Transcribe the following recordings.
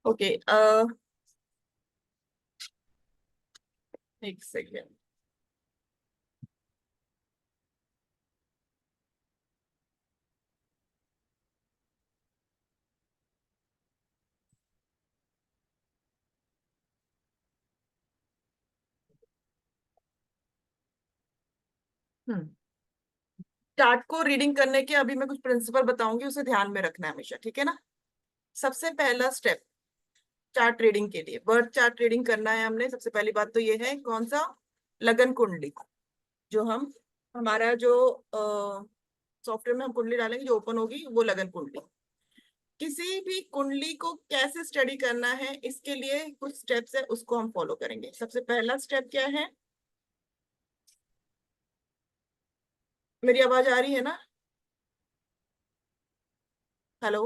Okay, एक second. हम्म chart को reading करने के अभी मैं कुछ प्रिंसिपल बताऊंगी, उसे ध्यान में रखना है हमेशा, ठीक है ना। सबसे पहला स्टेप चार्ट रीडिंग के लिए, बर्थ चार्ट रीडिंग करना है हमने। सबसे पहली बात तो ये है, कौन सा? लगन कुंडली। जो हम हमारा जो सॉफ्टवेयर में हम कुंडली डालेंगे, जो ओपन होगी वो लगन कुंडली। किसी भी कुंडली को कैसे स्टडी करना है, इसके लिए कुछ स्टेप्स है, उसको हम फॉलो करेंगे। सबसे पहला स्टेप क्या है? मेरी आवाज आ रही है ना? हेलो?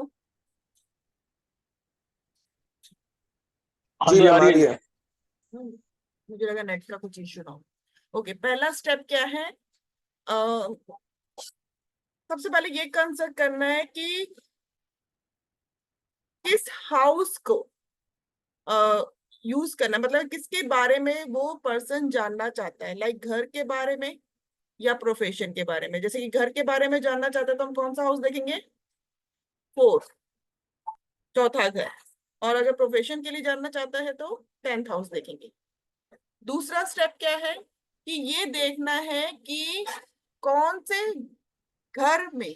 हाँ जी जी आ मैम रही आ है रही जी। है। मुझे लगा नेट का कुछ इश्यू ना हो। ओके, पहला स्टेप क्या है? अ, सबसे पहले ये कंसर्न करना है कि किस हाउस को यूज करना है, मतलब किसके बारे में वो पर्सन जानना चाहता है। लाइक घर के बारे में या प्रोफेशन के बारे में। जैसे कि घर के बारे में जानना चाहता है तो हम कौन सा हाउस देखेंगे? फोर्थ, चौथा घर। और अगर प्रोफेशन के लिए जानना चाहता है तो 10th हाउस देखेंगे। दूसरा स्टेप क्या है कि ये देखना है कि कौन से घर में,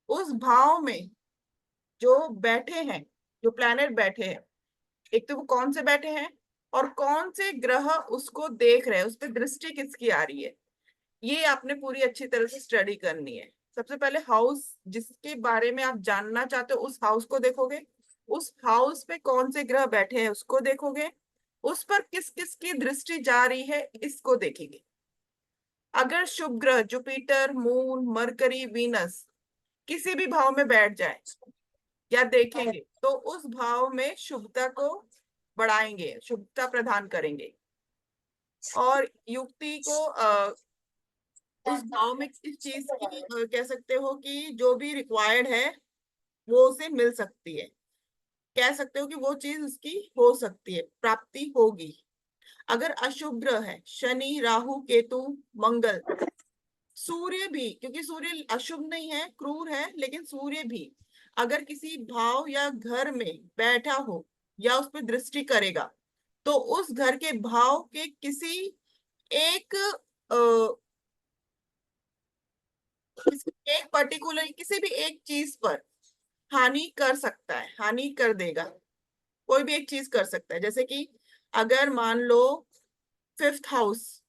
उस भाव में जो बैठे हैं, जो प्लैनेट बैठे हैं, एक तो वो कौन से बैठे हैं और कौन से ग्रह उसको देख रहे हैं, उस पर दृष्टि किसकी आ रही है। ये आपने पूरी अच्छी तरह से स्टडी करनी है। सबसे पहले हाउस जिसके बारे में आप जानना चाहते हो, उस हाउस को देखोगे। उस हाउस पे कौन से ग्रह बैठे हैं उसको देखोगे। उस पर किस किस की दृष्टि जा रही है इसको देखेंगे। अगर शुभ ग्रह जुपिटर, मून, मरकरी, वीनस किसी भी भाव में बैठ जाए या देखेंगे तो उस भाव में शुभता को बढ़ाएंगे, शुभता प्रदान करेंगे। और युक्ति को उस भाव में किस चीज की कह सकते हो कि जो भी रिक्वायर्ड है वो उसे मिल सकती है। कह सकते हो कि वो चीज उसकी हो सकती है, प्राप्ति होगी। अगर अशुभ ग्रह है, शनि, राहु, केतु, मंगल, सूर्य भी, क्योंकि सूर्य अशुभ नहीं है, क्रूर है, लेकिन सूर्य भी अगर किसी भाव या घर में बैठा हो या उस पर दृष्टि करेगा तो उस घर के भाव के किसी एक किसी एक पर्टिकुलर, किसी भी एक चीज पर हानि कर सकता है, हानि कर देगा। कोई भी एक चीज कर सकता है। जैसे कि अगर मान लो 5th हाउस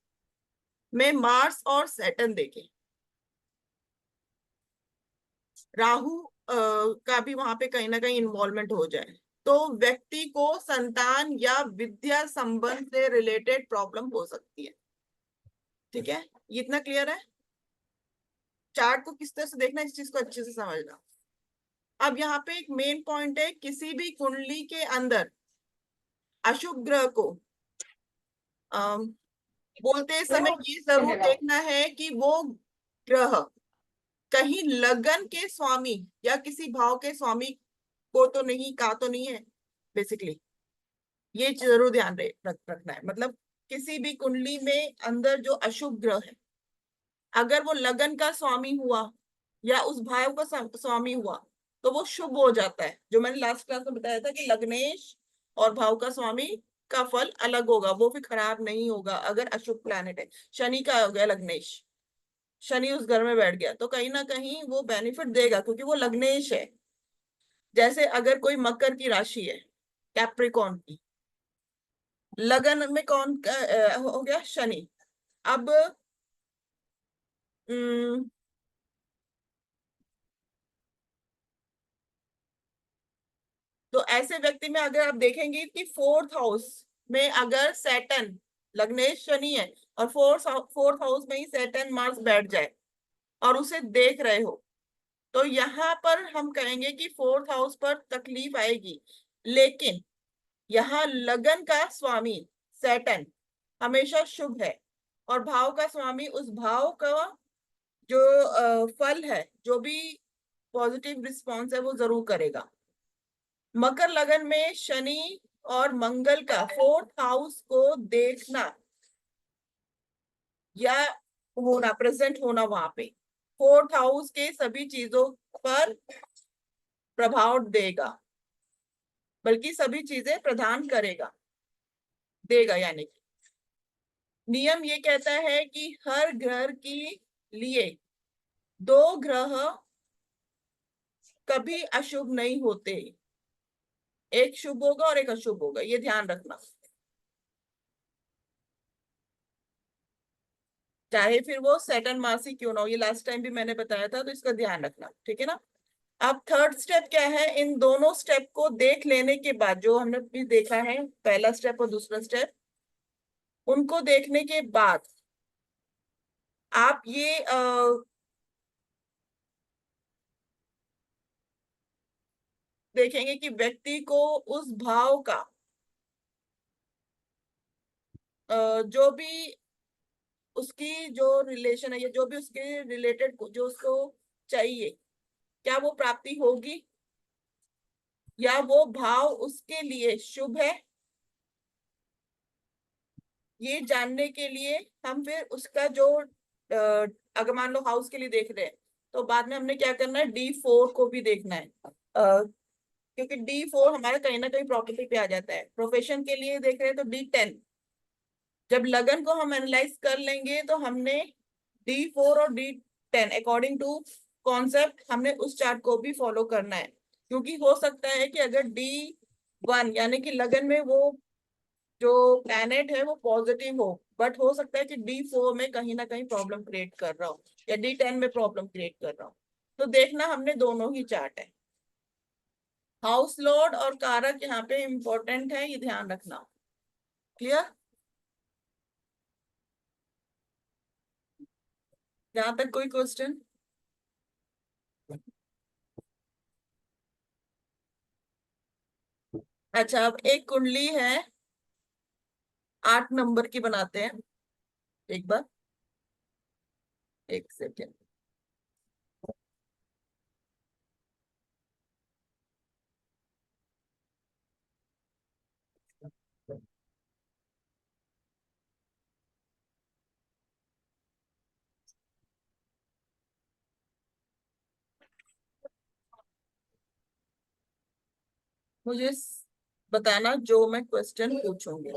में मार्स और सैटर्न देखे, राहु का भी वहां पे कहीं ना कहीं इन्वॉल्वमेंट हो जाए, तो व्यक्ति को संतान या विद्या संबंध से रिलेटेड प्रॉब्लम हो सकती है। ठीक है, ये इतना क्लियर है? चार्ट को किस तरह से देखना है, इस चीज को अच्छे से समझना। अब यहाँ पे एक मेन पॉइंट है, किसी भी कुंडली के अंदर अशुभ ग्रह को अम, बोलते समय ये जरूर देखना है कि वो ग्रह कहीं लगन के स्वामी या किसी भाव के स्वामी को तो नहीं, का तो नहीं है। बेसिकली ये जरूर ध्यान रखना है। मतलब किसी भी कुंडली में अंदर जो अशुभ ग्रह है, अगर वो लगन का स्वामी हुआ या उस भाव का स्वामी हुआ तो वो शुभ हो जाता है। जो मैंने लास्ट क्लास में बताया था कि लग्नेश और भाव का स्वामी का फल अलग होगा, वो फिर खराब नहीं होगा। अगर अशुभ प्लैनेट है, शनि का हो गया लग्नेश, शनि उस घर में बैठ गया तो कहीं ना कहीं वो बेनिफिट देगा क्योंकि वो लग्नेश है। जैसे अगर कोई मकर की राशि है, कैप्रिकॉर्न की, लगन में कौन हो गया? शनि। अब तो ऐसे व्यक्ति में अगर आप देखेंगे कि 4th हाउस में अगर सैटर्न, लग्नेश शनि है, और 4th हाउस में ही सैटर्न मार्स बैठ जाए और उसे देख रहे हो, तो यहाँ पर हम कहेंगे कि 4th हाउस पर तकलीफ आएगी। लेकिन यहाँ लगन का स्वामी सैटर्न हमेशा शुभ है और भाव का स्वामी उस भाव का जो फल है, जो भी पॉजिटिव रिस्पॉन्स है वो जरूर करेगा। मकर लगन में शनि और मंगल का फोर्थ हाउस को देखना या होना, प्रेजेंट होना वहां पे, फोर्थ हाउस के सभी चीजों पर प्रभाव देगा, बल्कि सभी चीजें प्रदान करेगा, देगा। यानी कि नियम ये कहता है कि हर ग्रह के लिए दो ग्रह कभी अशुभ नहीं होते, एक शुभ होगा और एक अशुभ होगा, ये ध्यान रखना। चाहे फिर वो सैटर्न मास ही क्यों ना हो, ये लास्ट टाइम भी मैंने बताया था, तो इसका ध्यान रखना, ठीक है ना। अब थर्ड स्टेप क्या है, इन दोनों स्टेप को देख लेने के बाद, जो हमने भी देखा है पहला स्टेप और दूसरा स्टेप, उनको देखने के बाद आप ये देखेंगे कि व्यक्ति को उस भाव का जो भी उसकी जो रिलेशन है, या जो भी उसके रिलेटेड जो उसको चाहिए, क्या वो प्राप्ति होगी, या वो भाव उसके लिए शुभ है, ये जानने के लिए हम फिर उसका जो अगर मान लो हाउस के लिए देख रहे हैं, तो बाद में हमने क्या करना है, D4 को भी देखना है। क्योंकि D4 हमारा कहीं ना कहीं प्रॉपर्टी पे आ जाता है। प्रोफेशन के लिए देख रहे हैं तो D10। जब लगन को हम एनालाइज कर लेंगे तो हमने D4 और D10 अकॉर्डिंग टू कॉन्सेप्ट हमने उस चार्ट को भी फॉलो करना है। क्योंकि हो सकता है कि अगर D1 यानी कि लगन में वो जो प्लैनेट है वो पॉजिटिव हो, बट हो सकता है कि D4 में कहीं ना कहीं प्रॉब्लम क्रिएट कर रहा हो, या D10 में प्रॉब्लम क्रिएट कर रहा हो। तो देखना हमने दोनों ही चार्ट है। हाउस लॉर्ड और कारक यहाँ पे इंपॉर्टेंट है, ये ध्यान रखना। क्लियर? जहां तक कोई क्वेश्चन? अच्छा, अब एक कुंडली है, 8 नंबर की बनाते हैं एक बार, एक सेकेंड। मुझे बताना जो मैं क्वेश्चन पूछूंगी।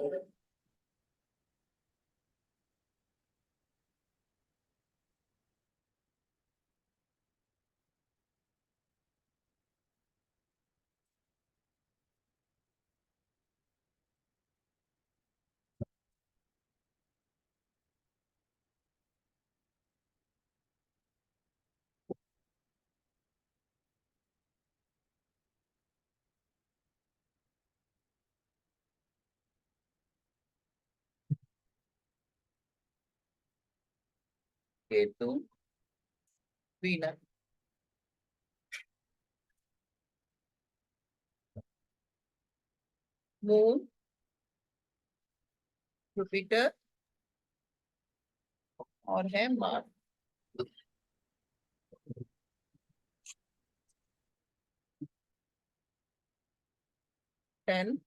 केतु, वीनस, मून, जुपिटर और है मार्स। 10,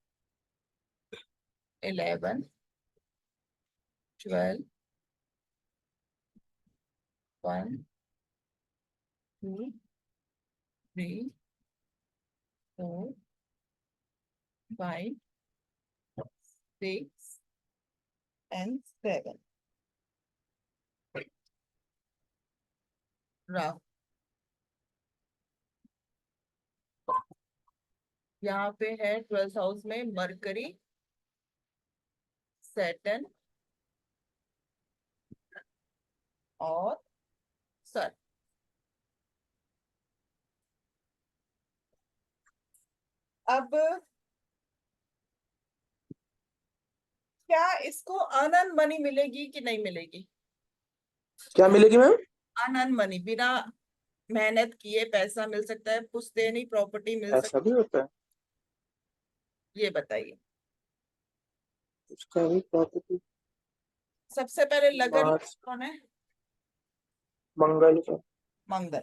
11, 12, 1, 2, 3, 4, 5, 6 and 7। राहु, यहाँ पे है 12th हाउस में मरकरी, सैटर्न और सन। अब क्या इसको अनंत मनी मिलेगी कि नहीं मिलेगी? क्या मिलेगी मैम? अनंत मनी, बिना मेहनत किए पैसा मिल सकता है, पुश्तैनी प्रॉपर्टी मिल ऐसा भी सकती होता है? है, ये बताइए। उसका भी प्रॉपर्टी। सबसे पहले लगन मार्स, कौन है? मंगल का। मंगल।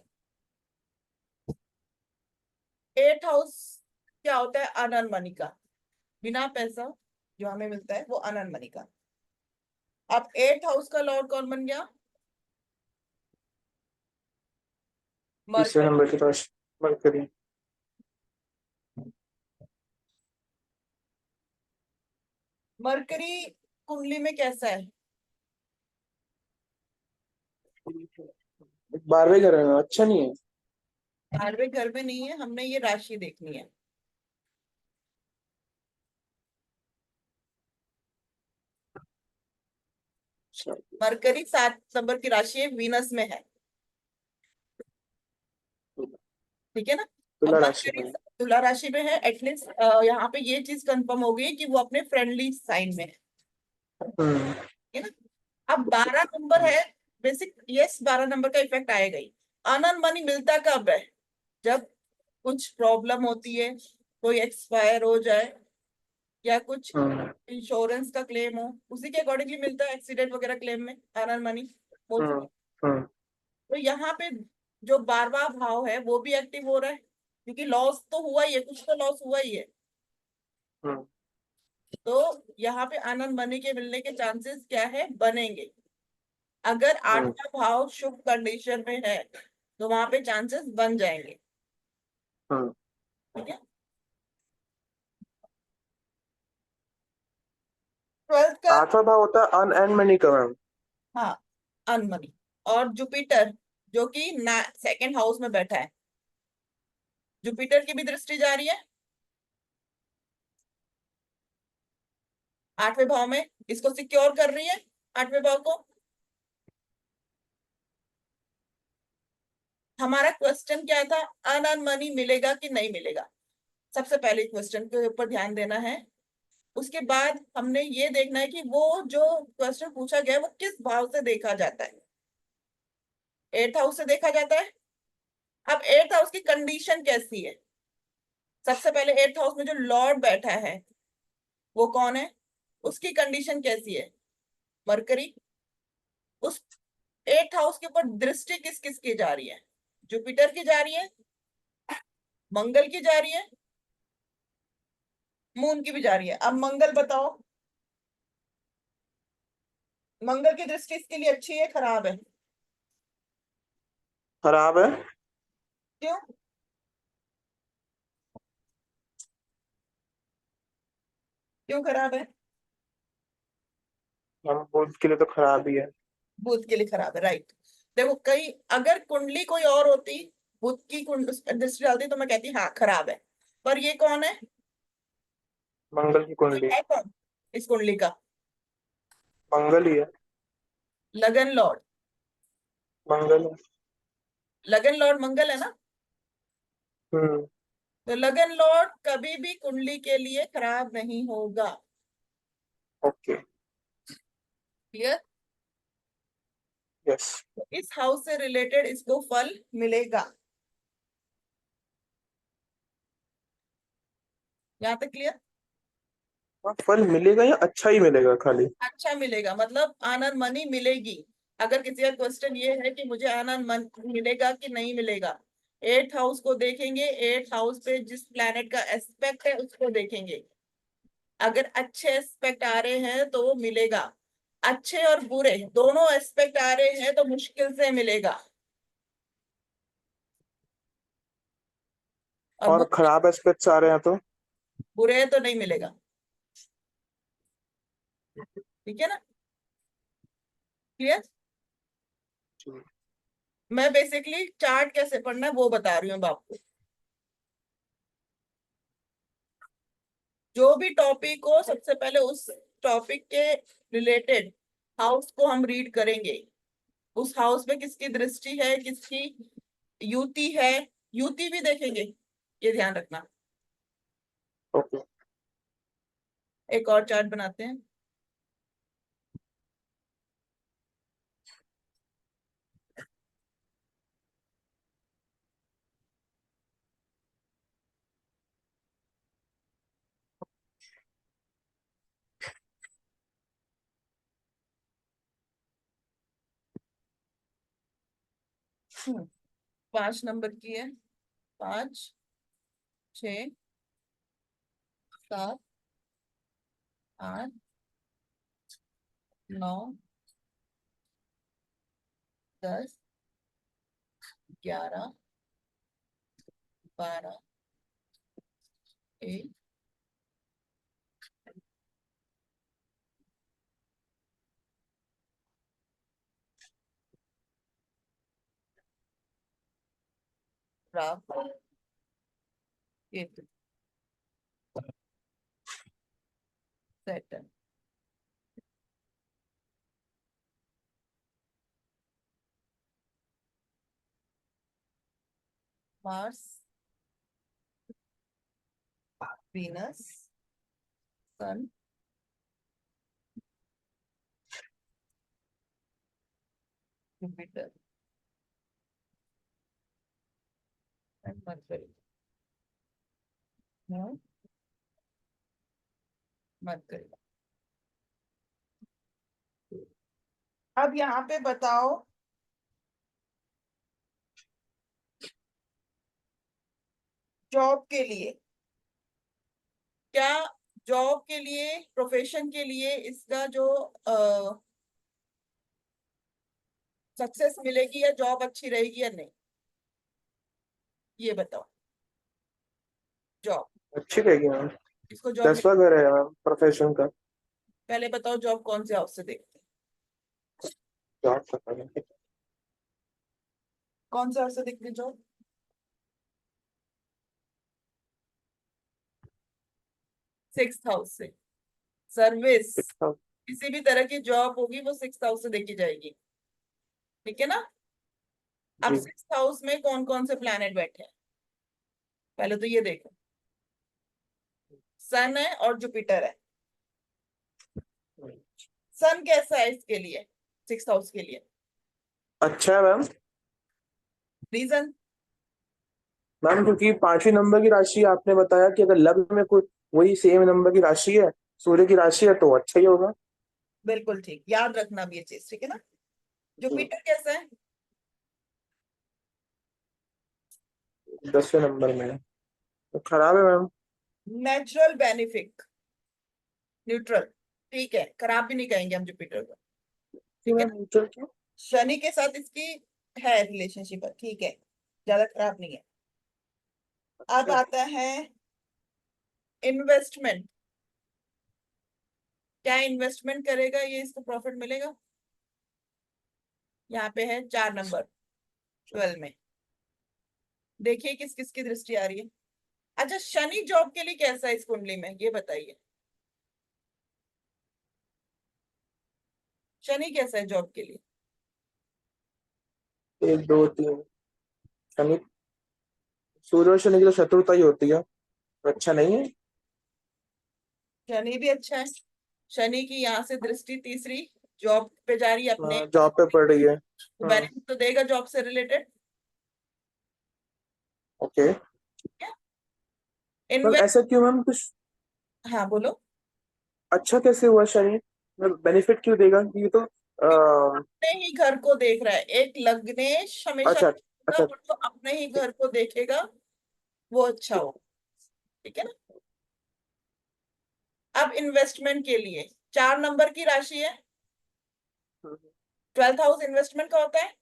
8th हाउस क्या होता है? अनर्न मनी का, बिना पैसा जो हमें मिलता है वो अनर्न मनी का। अब 8th हाउस का लॉर्ड कौन बन गया? तीसरे मरकरी। नंबर की राशि मरकरी। मरकरी कुंडली में कैसा है? 12वें घर में अच्छा नहीं है। 12वें घर में नहीं है, हमने ये राशि देखनी है। अच्छा, मरकरी 7 नंबर की राशि है, वीनस में है। ठीक है ना? अब तुला राशि मरकरी में। तुला राशि में है, एटलीस्ट यहाँ पे ये चीज कंफर्म हो गई कि वो अपने फ्रेंडली साइन में है। हम्म। ठीक है ना? अब 12 नंबर है, बेसिक, यस 12 नंबर का इफेक्ट आएगा ही। अनर्न मनी मिलता कब है? जब कुछ प्रॉब्लम होती है, कोई एक्सपायर हो जाए, या कुछ हम्म। इंश्योरेंस का क्लेम हो, उसी के अकॉर्डिंगली मिलता है। एक्सीडेंट वगैरह क्लेम में अनर्न मनी बोल हम्म। सकते हैं। हम्म। तो यहाँ पे जो 12वां भाव है वो भी एक्टिव हो रहा है, क्योंकि लॉस तो हुआ ही है, कुछ तो लॉस हुआ ही है। हम्म। तो यहाँ पे आनंद मनी के मिलने के चांसेस क्या है? बनेंगे। अगर हम्म। 8वां भाव शुभ कंडीशन में है तो वहां पे चांसेस बन जाएंगे। हम्म। ठीक है? 12th का। 8वां भाव होता है अन एंड मनी का मैम। हाँ, अनमनी। और जुपिटर जो कि सेकंड हाउस में बैठा है, जुपिटर की भी दृष्टि जा रही है 8वें भाव में, इसको सिक्योर कर रही है 8वें भाव को। हमारा क्वेश्चन क्या था? अनअर्न मनी मिलेगा कि नहीं मिलेगा, सबसे पहले क्वेश्चन के ऊपर ध्यान देना है। उसके बाद हमने ये देखना है कि वो जो क्वेश्चन पूछा गया है वो किस भाव से देखा जाता है। 8th हाउस से देखा जाता है। अब 8th हाउस की कंडीशन कैसी है? सबसे पहले 8th हाउस में जो लॉर्ड बैठा है वो कौन है? उसकी कंडीशन कैसी है? मरकरी। उस 8th हाउस के ऊपर दृष्टि किस किस की जा रही है? जुपिटर की जा रही है, मंगल की जा रही है, मून की भी जा रही है। अब मंगल बताओ, मंगल की दृष्टि इसके लिए अच्छी है खराब है? खराब है। क्यों? क्यों खराब है? हम बुध के लिए तो खराब ही है। बुध के लिए खराब है, राइट। देखो, कई अगर कुंडली कोई और होती, बुध की दृष्टि डालती, तो मैं कहती हाँ खराब है। पर ये कौन है? मंगल की कोई कुंडली। है कौन इस कुंडली का? मंगल ही है। लगन लॉर्ड। मंगल है। लगन लॉर्ड मंगल है ना? हम्म। तो लगन लॉर्ड कभी भी कुंडली के लिए खराब नहीं होगा। ओके। क्लियर? यस। तो इस हाउस से रिलेटेड इसको फल मिलेगा। यहाँ तक क्लियर? हाँ, फल मिलेगा या अच्छा ही मिलेगा खाली। अच्छा मिलेगा, मतलब आनंद मनी मिलेगी। अगर किसी का क्वेश्चन ये है कि मुझे आनंद मन मिलेगा कि नहीं मिलेगा, 8th हाउस को देखेंगे, 8th हाउस पे जिस प्लैनेट का एस्पेक्ट है उसको देखेंगे। अगर अच्छे एस्पेक्ट आ रहे हैं तो वो मिलेगा। अच्छे और बुरे दोनों एस्पेक्ट आ रहे हैं तो मुश्किल से मिलेगा। और और खराब एस्पेक्ट्स आ रहे हैं तो। बुरे हैं तो नहीं मिलेगा। ठीक है ना? क्लियर? मैं बेसिकली चार्ट कैसे पढ़ना है वो बता रही हूँ अब आपको। जो भी टॉपिक हो, सबसे पहले उस टॉपिक के रिलेटेड हाउस को हम रीड करेंगे। उस हाउस में किसकी दृष्टि है, किसकी युति है, युति भी देखेंगे, ये ध्यान रखना। ओके। एक और चार्ट बनाते हैं। हम्म, 5 नंबर की है, 5, 6, 7 8 9 10 11 12 1 Rahu Ketu Saturn Mars Venus sun Jupiter and Mercury. Mercury. अब यहाँ पे बताओ जॉब के लिए क्या, जॉब के लिए प्रोफेशन के लिए इसका जो सक्सेस मिलेगी या जॉब अच्छी रहेगी या नहीं, ये बताओ। जॉब अच्छी रहेगी मैम। इसको जॉब मिल 10वां घर है मैम प्रोफेशन का। पहले बताओ जॉब कौन से हाउस से देखते हैं, जॉब पता नहीं। कौन से हाउस से देखते हैं जॉब? 6th हाउस से। सर्विस, कितना? किसी भी तरह की जॉब होगी वो 6th हाउस से देखी जाएगी, ठीक है ना। अब जी। 6th हाउस में कौन कौन से प्लैनेट बैठे हैं, पहले तो ये देखो। सन है और जुपिटर है। सन कैसा है इसके लिए, 6th हाउस के लिए? अच्छा है मैम। रीजन? मैम क्योंकि 5वें नंबर की राशि आपने बताया कि अगर लग्न में कोई वही सेम नंबर की राशि है, सूर्य की राशि है, तो अच्छा ही होगा। बिल्कुल ठीक, याद रखना भी ये चीज, ठीक है ना। जी। जुपिटर कैसा है? 10वें नंबर में है तो खराब है मैम। नेचुरल बेनिफिक, न्यूट्रल, ठीक है, खराब भी नहीं कहेंगे हम जुपिटर को, क्यों ठीक है मैम ना। न्यूट्रल क्यों? शनि के साथ इसकी है रिलेशनशिप, ठीक है, ज्यादा खराब नहीं है। अब अच्छा। आता है इन्वेस्टमेंट, क्या इन्वेस्टमेंट करेगा ये इसको प्रॉफिट मिलेगा? यहाँ पे है 4 नंबर 12 में, देखिए किस किस की दृष्टि आ रही है। अच्छा, शनि जॉब के लिए कैसा है इस कुंडली में, ये बताइए। शनि कैसा है जॉब के लिए? 1 2 3। शनि, सूर्य और शनि की तो शत्रुता ही होती है, तो अच्छा नहीं है। शनि भी अच्छा है, शनि की यहाँ से दृष्टि तीसरी जॉब पे जा रही है अपने, हाँ, जॉब पे पड़ रही है। तो हाँ। बेनिफिट तो देगा जॉब से रिलेटेड। ओके। मैम इन्वेस्ट, ऐसा क्यों मैम कुछ? हाँ बोलो। अच्छा कैसे हुआ शनि? बेनिफिट क्यों देगा ये तो अपने ही घर को देख रहा है, एक लग्नेश हमेशा अच्छा होगा, अच्छा। और जो अपने ही घर को देखेगा वो अच्छा हो, ठीक है ना। अब इन्वेस्टमेंट के लिए 4 नंबर की राशि है, 12th हाउस इन्वेस्टमेंट का होता है,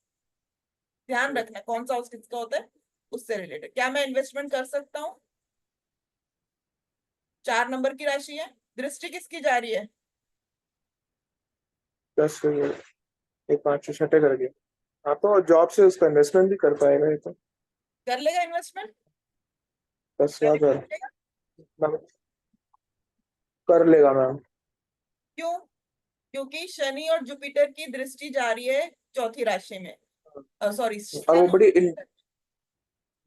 ध्यान रखना कौन सा हाउस किसका होता है, उससे रिलेटेड। क्या मैं इन्वेस्टमेंट कर सकता हूँ? 4 नंबर की राशि है, दृष्टि किसकी जा रही है? 10 एक 5 6 करके। हाँ तो जॉब से उसका इन्वेस्टमेंट भी कर पाएगा ये तो। कर लेगा इन्वेस्टमेंट, 10 लाख बेनिफिट मिलेगा। मैम कर लेगा मैम। क्यों? क्योंकि शनि और जुपिटर की दृष्टि जा रही है चौथी राशि में, सॉरी और वो सन।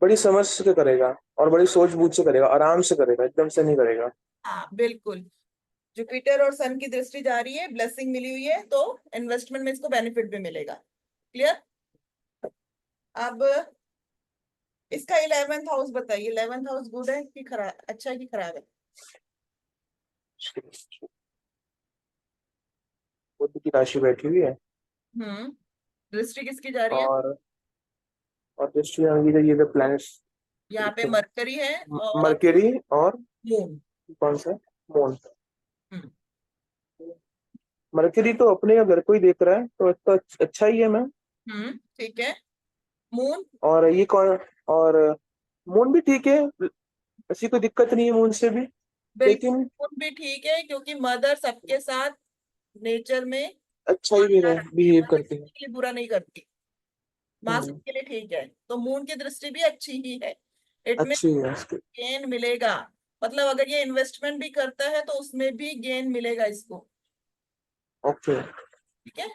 बड़ी समझ से करेगा और बड़ी सूझ बूझ से करेगा, आराम से करेगा, एकदम से नहीं करेगा। हाँ बिल्कुल, जुपिटर और सन की दृष्टि जा रही है, ब्लेसिंग मिली हुई है, तो इन्वेस्टमेंट में इसको बेनिफिट भी मिलेगा। क्लियर। अब इसका 11th हाउस बताइए, 11th हाउस गुड है कि खराब, अच्छा है कि खराब है? बुध की राशि बैठी हुई है हम्म, दृष्टि किसकी जा रही है? और दृष्टि ये जो प्लैनेट्स यहाँ पे दिखते हैं, मरकरी है और मरकरी और मून। कौन सा? मून। हम्म। मरकरी तो अपने घर को ही देख रहा है, तो अच्छा ही है मैम। ठीक है। मून। और ये कौन? और मून भी ठीक है, ऐसी कोई दिक्कत नहीं है मून से भी। बिल्कुल, लेकिन मून भी ठीक है क्योंकि मदर सबके साथ नेचर में अच्छा ही अच्छा रखती है, बिहेव मदर करती है। किसी के लिए बुरा नहीं करती। माँ हम्म। सबके लिए ठीक है, तो मून की दृष्टि भी अच्छी ही है। इट में अच्छी है उसकी। गेन मिलेगा। मतलब अगर ये इन्वेस्टमेंट भी करता है तो उसमें भी गेन मिलेगा इसको। ओके। ठीक है,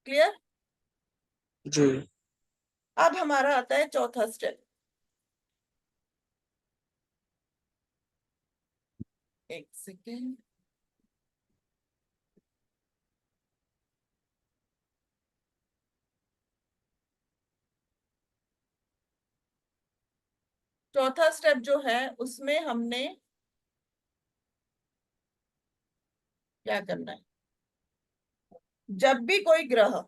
क्लियर। जी। अब हमारा आता है चौथा स्टेप। एक सेकेंड। चौथा स्टेप जो है उसमें हमने क्या करना है? जब भी कोई ग्रह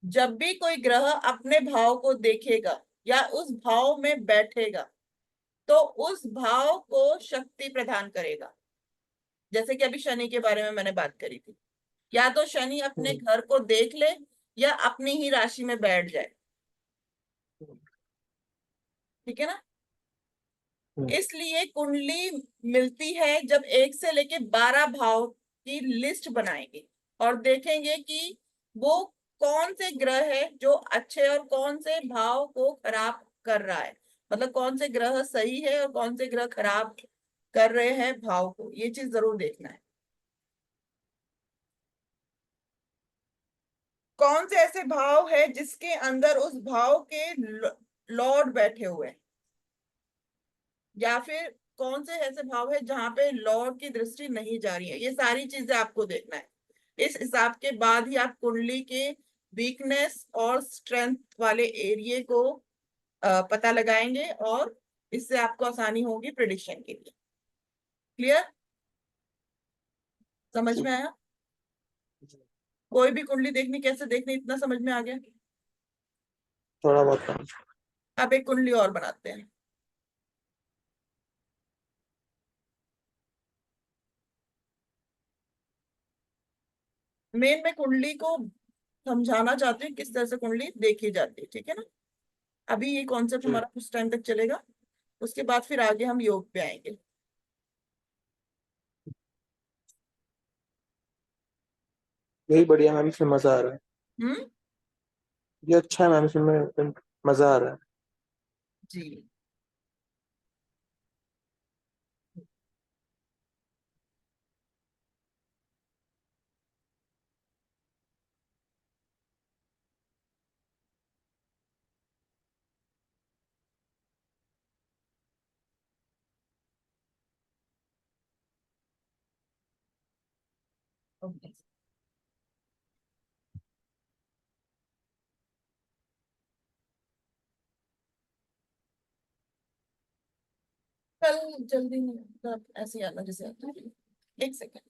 जब भी कोई ग्रह अपने भाव को देखेगा या उस भाव में बैठेगा तो उस भाव को शक्ति प्रदान करेगा। जैसे कि अभी शनि के बारे में मैंने बात करी थी। या तो शनि अपने हम्म। घर को देख ले या अपनी ही राशि में बैठ जाए। ठीक है ना? हम्म। इसलिए कुंडली मिलती है जब 1 से लेके 12 भाव की लिस्ट बनाएंगे और देखेंगे कि वो कौन से ग्रह है जो अच्छे और कौन से भाव को खराब कर रहा है। मतलब कौन से ग्रह सही है और कौन से ग्रह खराब कर रहे हैं भाव को, ये चीज जरूर देखना है। कौन से ऐसे भाव है जिसके अंदर उस भाव के लॉर्ड बैठे हुए हैं, या फिर कौन से ऐसे भाव है जहां पे लॉर्ड की दृष्टि नहीं जा रही है। ये सारी चीजें आपको देखना है। इस हिसाब के बाद ही आप कुंडली के वीकनेस और स्ट्रेंथ वाले एरिया को पता लगाएंगे और इससे आपको आसानी होगी प्रिडिक्शन के लिए। क्लियर? समझ में आया? कोई भी कुंडली देखनी कैसे देखनी, इतना समझ में आ गया? थोड़ा बहुत काम। अब एक कुंडली और बनाते हैं। मेन में कुंडली को समझाना चाहते हैं किस तरह से कुंडली देखी जाती है। ठीक है ना? अभी ये कॉन्सेप्ट जी। हमारा कुछ टाइम तक चलेगा, उसके बाद फिर आगे हम योग पे आएंगे। यही बढ़िया मैम, इसमें मजा आ रहा है। हम्म। ये अच्छा है मैम, इसमें मजा आ रहा है। जी। ओके। कल जल्दी नहीं, मतलब ऐसे ही आना जैसे आता है। एक सेकेंड।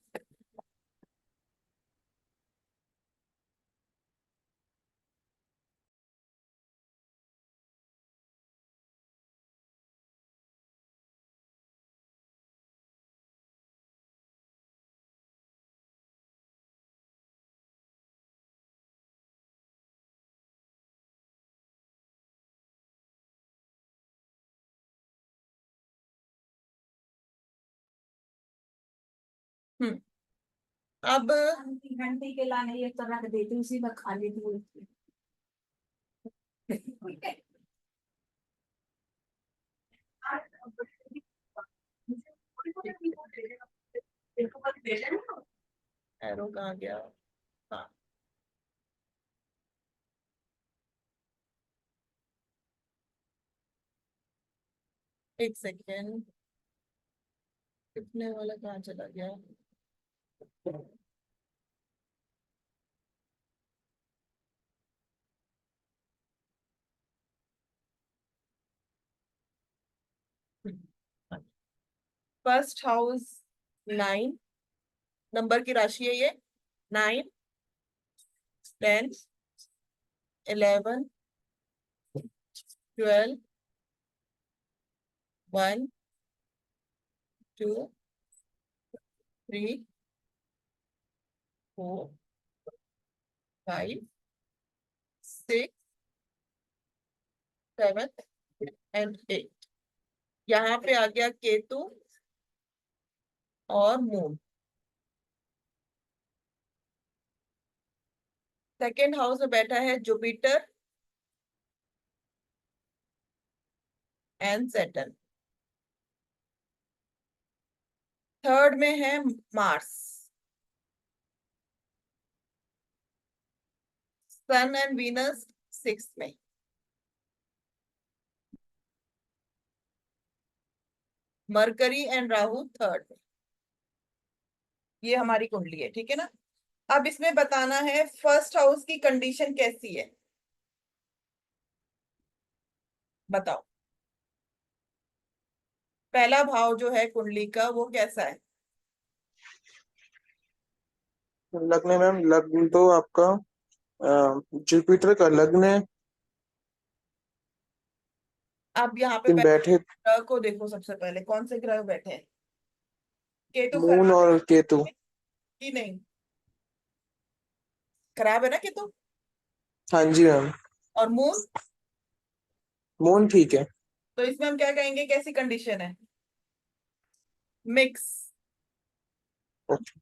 हम्म। अब 3 घंटे के लाने ये तो रख देती उसी में खा लेती हूँ। एरो कहाँ गया? हाँ, एक सेकेंड। कितने वाला कहाँ चला गया? फर्स्ट हाउस 9 नंबर की राशि है ये। 9, 10, 11, 12, 1, 2, 3, 4, 5, 6, 7 एंड 8। यहाँ पे आ गया केतु और मून। सेकेंड हाउस में बैठा है जुपिटर एंड सैटर्न। थर्ड में है Mars. Sun and Venus six में। मरकरी एंड राहु थर्ड में। ये हमारी कुंडली है, ठीक है ना। अब इसमें बताना है फर्स्ट हाउस की कंडीशन कैसी है, बताओ। पहला भाव जो है कुंडली का वो कैसा है? लग्न है मैम, लग्न तो आपका जुपिटर का लग्न है। अब यहाँ पे लेकिन बैठे ग्रह को देखो, सबसे पहले कौन से ग्रह बैठे हैं? केतु मून खराब और केतु। है कि नहीं? खराब है ना केतु। हाँ जी मैम। और मून, मून ठीक है। तो इसमें हम क्या कहेंगे, कैसी कंडीशन है? मिक्स। ओके।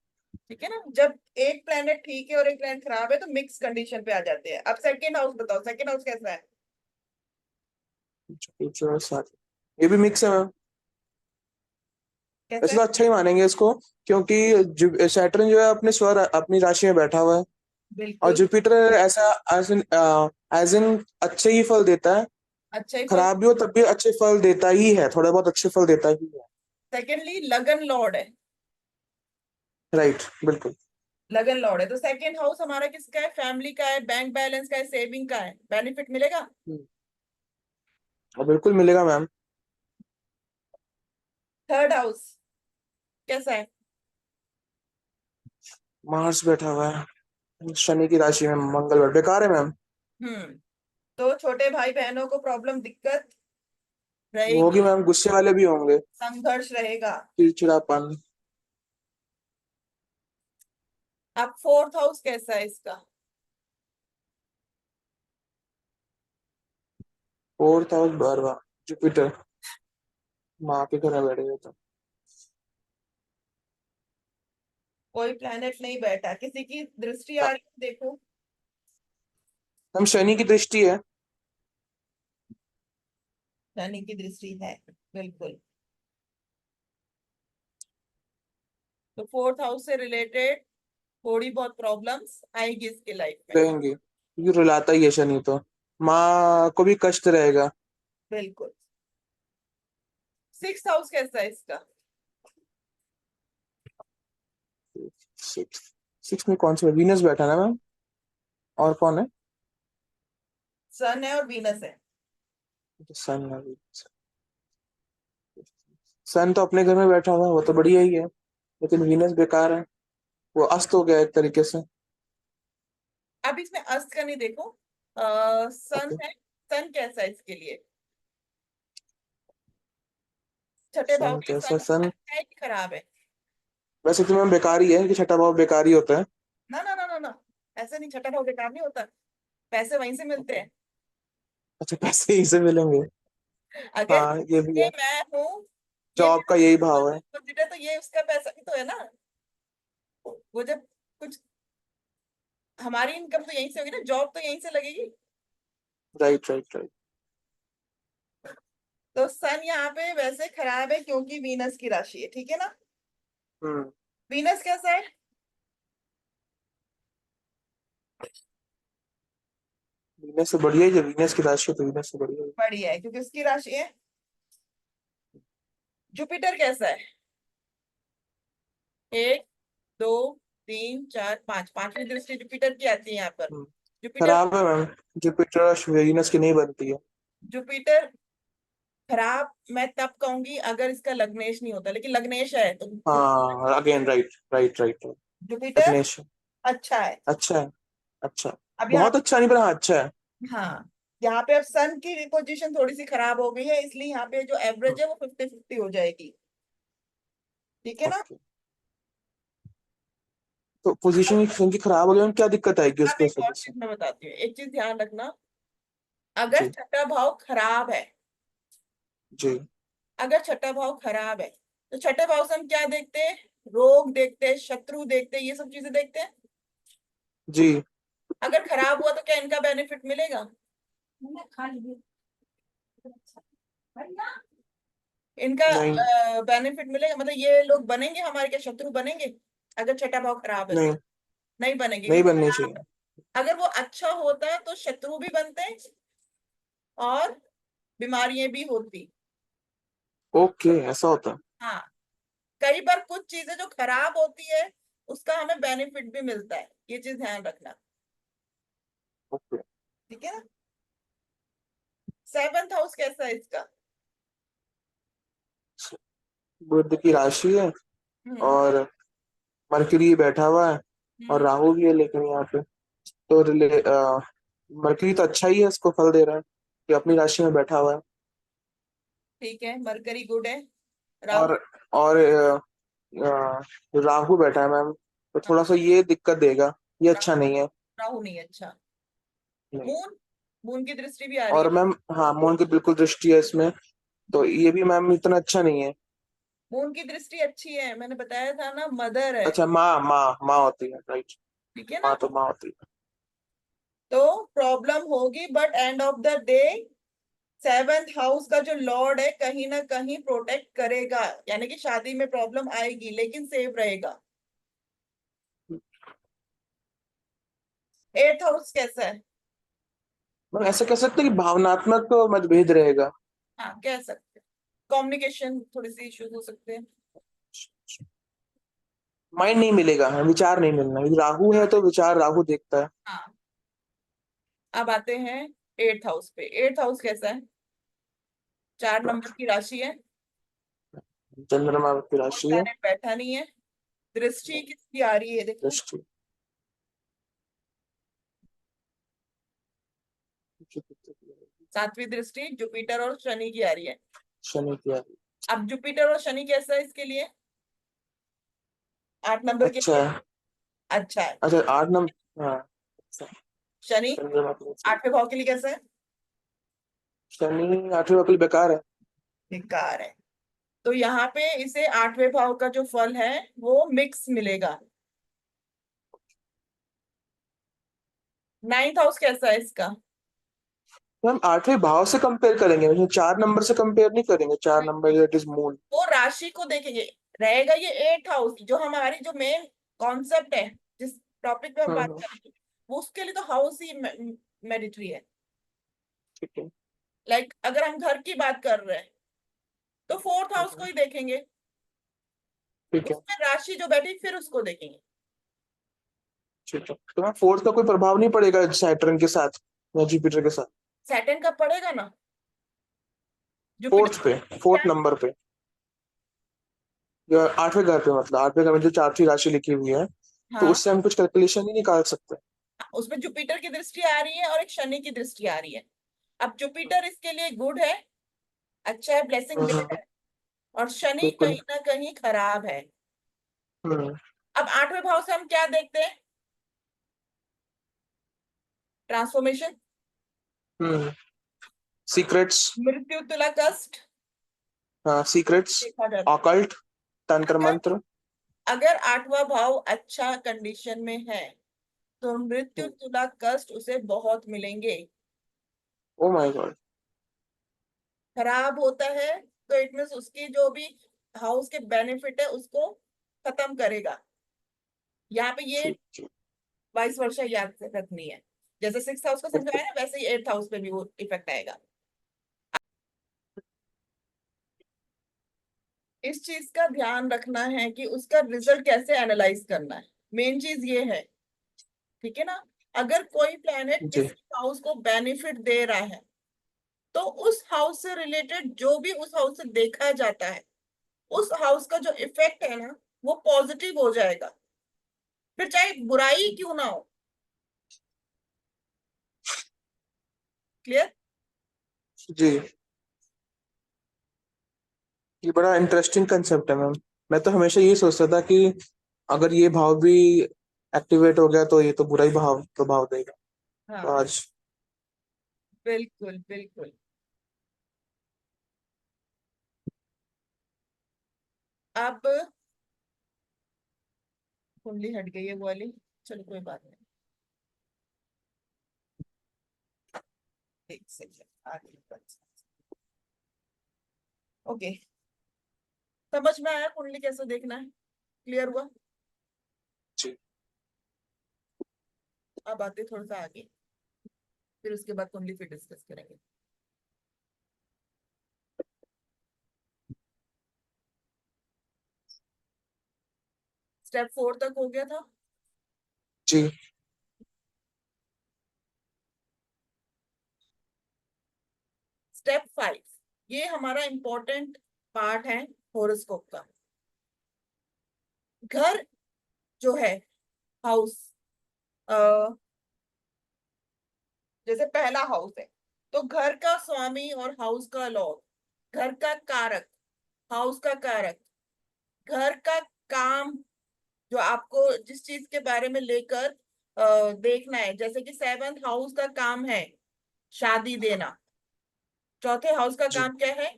ठीक है ना। जब एक प्लेनेट ठीक है और एक प्लेनेट खराब है तो मिक्स कंडीशन पे आ जाते हैं। अब सेकंड हाउस बताओ, सेकंड हाउस कैसा है? जुपिटर और साथ ये भी मिक्स है मैम। कैसा वैसे है? तो अच्छा ही मानेंगे इसको, क्योंकि सैटर्न जो है अपने स्वर अपनी राशि में बैठा हुआ है। और बिल्कुल। जुपिटर ऐसा एज इन अच्छे ही फल देता है। अच्छा ही फल। खराब भी हो तब भी अच्छे फल देता ही है, थोड़े बहुत अच्छे फल देता ही है। सेकेंडली लगन लॉर्ड है। राइट, बिल्कुल। लगन लॉर्ड है तो सेकेंड हाउस हमारा किसका है? फैमिली का है, बैंक बैलेंस का है, सेविंग का है। बेनिफिट मिलेगा। और बिल्कुल मिलेगा मैम। थर्ड हाउस कैसा है? मार्स बैठा हुआ है शनि की राशि में, मंगल बेकार है मैम। हम्म। तो छोटे भाई बहनों को प्रॉब्लम, दिक्कत वो होगी रहेगी, मैम, गुस्से वाले भी होंगे। संघर्ष रहेगा। चिड़चिड़ापन। अब फोर्थ हाउस कैसा है इसका? फोर्थ हाउस बारवा, जुपिटर माँ के घर में बैठे हुए तो। कोई प्लेनेट नहीं बैठा, किसी की दृष्टि आ रही है देखो। हम शनि की दृष्टि है। शनि की दृष्टि है, बिल्कुल। तो फोर्थ हाउस से रिलेटेड थोड़ी बहुत प्रॉब्लम्स आएगी इसके लाइफ में। रहेंगे क्योंकि रुलाता ही है शनि तो। माँ को भी कष्ट रहेगा। बिल्कुल। सिक्स हाउस कैसा है इसका? सिक्स सिक्स में कौन सा वीनस बैठा ना मैम? और कौन है? सन है और वीनस है। सन है। सन तो अपने घर में बैठा हुआ है, वो तो बढ़िया ही है। लेकिन वीनस बेकार है, वो अस्त हो गया एक तरीके से। अब इसमें अस्त का नहीं देखो। सन ओके। है। सन कैसा है इसके लिए? छठे भाव सन के लिए कैसा सन सन? है कि खराब है? वैसे तो मैम बेकार ही है कि छठा भाव बेकार ही होता है। ना ना ना ना ना, ऐसे नहीं, छठा भाव बेकार नहीं होता। पैसे वहीं से मिलते हैं। अच्छा, पैसे ही से मिलेंगे। अगर हाँ ये भी ये है। मैं हूँ, ये जॉब का यही भाव है। मेरा तो ये उसका पैसा भी तो है ना। वो जब कुछ, हमारी इनकम तो यहीं से होगी ना, जॉब तो यहीं से लगेगी। Right right right. तो सन यहाँ पे वैसे खराब है क्योंकि वीनस की राशि है, ठीक है ना। हम्म। वीनस कैसा है? वीनस से बढ़िया ही, जब वीनस की राशि है तो वीनस से बढ़िया ही। बढ़िया है क्योंकि उसकी राशि है। जुपिटर कैसा है? एक, दो, तीन, चार, पांच, पांचवी दृष्टि जुपिटर की आती है यहाँ पर। हम्म। जुपिटर। खराब है मैम। जुपिटर वीनस की नहीं बनती है। जुपिटर खराब मैं तब कहूंगी अगर इसका लग्नेश नहीं होता, लेकिन लग्नेश है तो हाँ again, right right right. Jupiter लग्नेश अच्छा है। अच्छा है। अच्छा। अब यहाँ, बहुत अच्छा नहीं, पर हाँ अच्छा है। हाँ, यहाँ पे अब सन की पोजीशन थोड़ी सी खराब हो गई है, इसलिए यहाँ पे जो एवरेज है वो 50-50 हो जाएगी। ठीक है ना। ओके। तो पोजीशन की खराब हो गई में क्या दिक्कत आएगी अब उसकी एक वजह और से? चीज मैं बताती हूँ, एक चीज ध्यान रखना। अगर जी छठा भाव खराब है, जी अगर छठा भाव खराब है तो छठे भाव से हम क्या देखते हैं? रोग देखते हैं, शत्रु देखते हैं, ये सब चीजें देखते हैं। जी। अगर खराब हुआ तो क्या इनका बेनिफिट मिलेगा? मैंने खा लिए। बढ़िया। इनका नहीं बेनिफिट मिलेगा, मतलब ये लोग बनेंगे हमारे क्या शत्रु बनेंगे अगर छठा भाव खराब है तो? नहीं नहीं बनेंगे, नहीं क्योंकि बननी खराब चाहिए। है। अगर वो अच्छा होता तो शत्रु भी बनते और बीमारियां भी होती। ओके, ऐसा होता है। हाँ, कई बार कुछ चीजें जो खराब होती है उसका हमें बेनिफिट भी मिलता है, ये चीज ध्यान रखना। ओके। ठीक है ना। सेवंथ हाउस कैसा है इसका? बुध की राशि है हम्म। और मरकरी बैठा हुआ है और हम्म। राहु भी है, लेकिन यहाँ पे तो मरकरी तो अच्छा ही है, इसको फल दे रहा है कि अपनी राशि में बैठा हुआ है। ठीक है, मरकरी गुड है। और राहु? राहु बैठा है मैम, तो हाँ, थोड़ा सा ये दिक्कत देगा, ये अच्छा राहु। नहीं है। राहु नहीं अच्छा। नहीं। मून? मून की दृष्टि भी आ रही और है। मैम हाँ, मून की बिल्कुल दृष्टि है इसमें, तो ये भी मैम इतना अच्छा नहीं है। मून की दृष्टि अच्छी है, मैंने बताया था ना, मदर है। अच्छा, माँ माँ माँ होती है, राइट। ठीक है माँ ना। तो माँ होती है। तो प्रॉब्लम होगी, but end of the day seventh house का जो लॉर्ड है कहीं ना कहीं प्रोटेक्ट करेगा, यानी कि शादी में प्रॉब्लम आएगी लेकिन सेफ रहेगा। एट्थ हाउस कैसा है? मैम ऐसा कह सकते हैं कि भावनात्मक मतभेद रहेगा। हाँ, कह सकते हैं। कम्युनिकेशन थोड़ी सी इश्यूज हो सकते हैं। माइंड नहीं मिलेगा, विचार नहीं मिलना, यदि राहु है हाँ। तो विचार राहु देखता है। हाँ। अब आते हैं एट्थ हाउस पे। एट्थ हाउस कैसा है? 4 नंबर की राशि है। चंद्रमा की और राशि है। प्लैनेट बैठा नहीं है। दृष्टि किसकी आ रही है देखो? दृष्टि। सातवीं दृष्टि जुपिटर और शनि की आ रही है। शनि की है। अब जुपिटर और शनि कैसा है इसके लिए? 8 नंबर के अच्छा लिए है। अच्छा है। अच्छा, 8 नंबर, हाँ। अच्छा, शनि चंद्रमा की राशि। 8वें भाव के लिए कैसा है? शनि 8वें वकील बेकार है। बेकार है। तो यहाँ पे इसे 8वें भाव का जो फल है वो मिक्स मिलेगा। नाइन्थ हाउस कैसा है इसका? तो हम 8वें भाव से कंपेयर करेंगे, मतलब 4 नंबर से कंपेयर नहीं करेंगे, 4 नंबर दैट इज मून। वो राशि को देखेंगे। रहेगा ये एट हाउस, जो हमारी जो मेन कॉन्सेप्ट है, जिस टॉपिक पे हम बात हम्म। करेंगे, वो उसके लिए तो हाउस ही मैंडेटरी है। ठीक है। लाइक अगर हम घर की बात कर रहे हैं तो फोर्थ हाउस को ही देखेंगे। ठीक है। उसमें राशि जो बैठी फिर उसको देखेंगे। ठीक है, तो मैम फोर्थ का कोई प्रभाव नहीं पड़ेगा सैटर्न के साथ या जुपिटर के साथ? सैटर्न का पड़ेगा ना। जुपिटर फोर्थ पे, क्या 4th नंबर पे, या 8वें घर पे, मतलब 8वें घर में जो चौथी राशि लिखी हुई है, है? तो हाँ, उससे हम कुछ कैलकुलेशन ही निकाल सकते उसमें जुपिटर की दृष्टि आ रही है और एक शनि की दृष्टि आ रही है। अब जुपिटर इसके लिए गुड है, अच्छा है, ब्लेसिंग हैं। देता है। और शनि बिल्कुल। कहीं ना कहीं खराब है। हम्म। अब 8वें भाव से हम क्या देखते हैं? ट्रांसफॉर्मेशन। हम्म। सीक्रेट्स। मृत्यु तुला कष्ट हाँ, सीक्रेट्स। देखा जाता है। ऑकल्ट। तंत्र अगर मंत्र। अगर 8वां भाव अच्छा कंडीशन में है तो मृत्यु तुला कष्ट उसे बहुत मिलेंगे। Oh my God. खराब होता है तो इट मीन्स उसकी जो भी हाउस के बेनिफिट है उसको खत्म करेगा। यहाँ पे ये ठीक ठीक। 22 वर्षा याद से रखनी है। जैसे सिक्स हाउस को बिल्कुल। समझाया ना, वैसे ही एट्थ हाउस पे भी वो इफेक्ट आएगा। इस चीज का ध्यान रखना है कि उसका रिजल्ट कैसे एनालाइज करना है। मेन चीज ये है। ठीक है ना। अगर कोई प्लेनेट जी। किसी हाउस को बेनिफिट दे रहा है तो उस हाउस से रिलेटेड जो भी उस हाउस से देखा जाता है, उस हाउस का जो इफेक्ट है ना, वो पॉजिटिव हो जाएगा, फिर चाहे बुराई क्यों ना हो। क्लियर? जी, ये बड़ा इंटरेस्टिंग कंसेप्ट है मैम। मैं तो हमेशा ये सोचता था कि अगर ये भाव भी एक्टिवेट हो गया तो ये तो बुरा ही भाव प्रभाव देगा। तो हाँ, आज बिल्कुल बिल्कुल। अब कुंडली हट गई है वो वाली, चलो कोई बात नहीं। एक सेकंड आगे ओके, समझ में आया कुंडली कैसे देखना है? क्लियर हुआ? जी, अब आते थोड़ा सा आगे, फिर उसके बाद कुंडली फिर डिस्कस करेंगे। स्टेप 4 तक हो गया था। जी, स्टेप 5, ये हमारा इंपॉर्टेंट पार्ट है होरोस्कोप का। घर जो है, हाउस, जैसे पहला हाउस है, तो घर का स्वामी और हाउस का लॉर्ड, घर का कारक, हाउस का कारक, घर का काम, जो आपको जिस चीज के बारे में लेकर देखना है, जैसे कि 7th हाउस का काम है शादी देना, चौथे हाउस का जी, काम क्या है?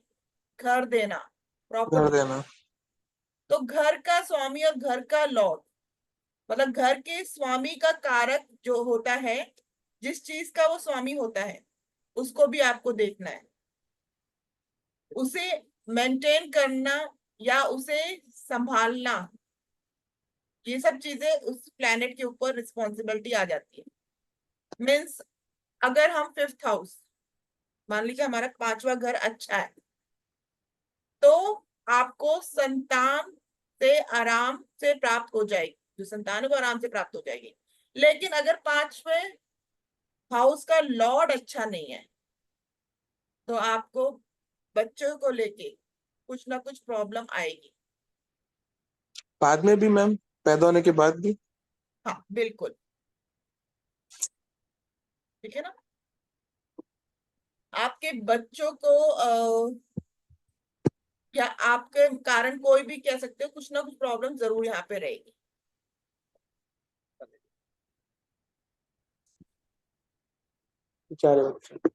घर देना, कर प्रॉपर्टी। देना। तो घर का स्वामी और घर का लॉर्ड, मतलब घर के स्वामी का कारक जो होता है, जिस चीज का वो स्वामी होता है, उसको भी आपको देखना है। उसे मेंटेन करना या उसे संभालना, ये सब चीजें उस प्लेनेट के ऊपर रिस्पॉन्सिबिलिटी आ जाती है। मीन्स अगर हम 5th हाउस, मान लीजिए हमारा 5वां घर अच्छा है, तो आपको संतान से आराम से प्राप्त हो जाएगी, जो संतान है वो आराम से प्राप्त हो जाएगी। लेकिन अगर 5वें हाउस का लॉर्ड अच्छा नहीं है, तो आपको बच्चों को लेके कुछ ना कुछ प्रॉब्लम आएगी। बाद में भी मैम, पैदा होने के बाद भी। हाँ बिल्कुल, ठीक है ना। आपके बच्चों को या आपके कारण कोई भी कह सकते हो, कुछ ना कुछ प्रॉब्लम जरूर यहाँ पे रहेगी। बेचारे बच्चे।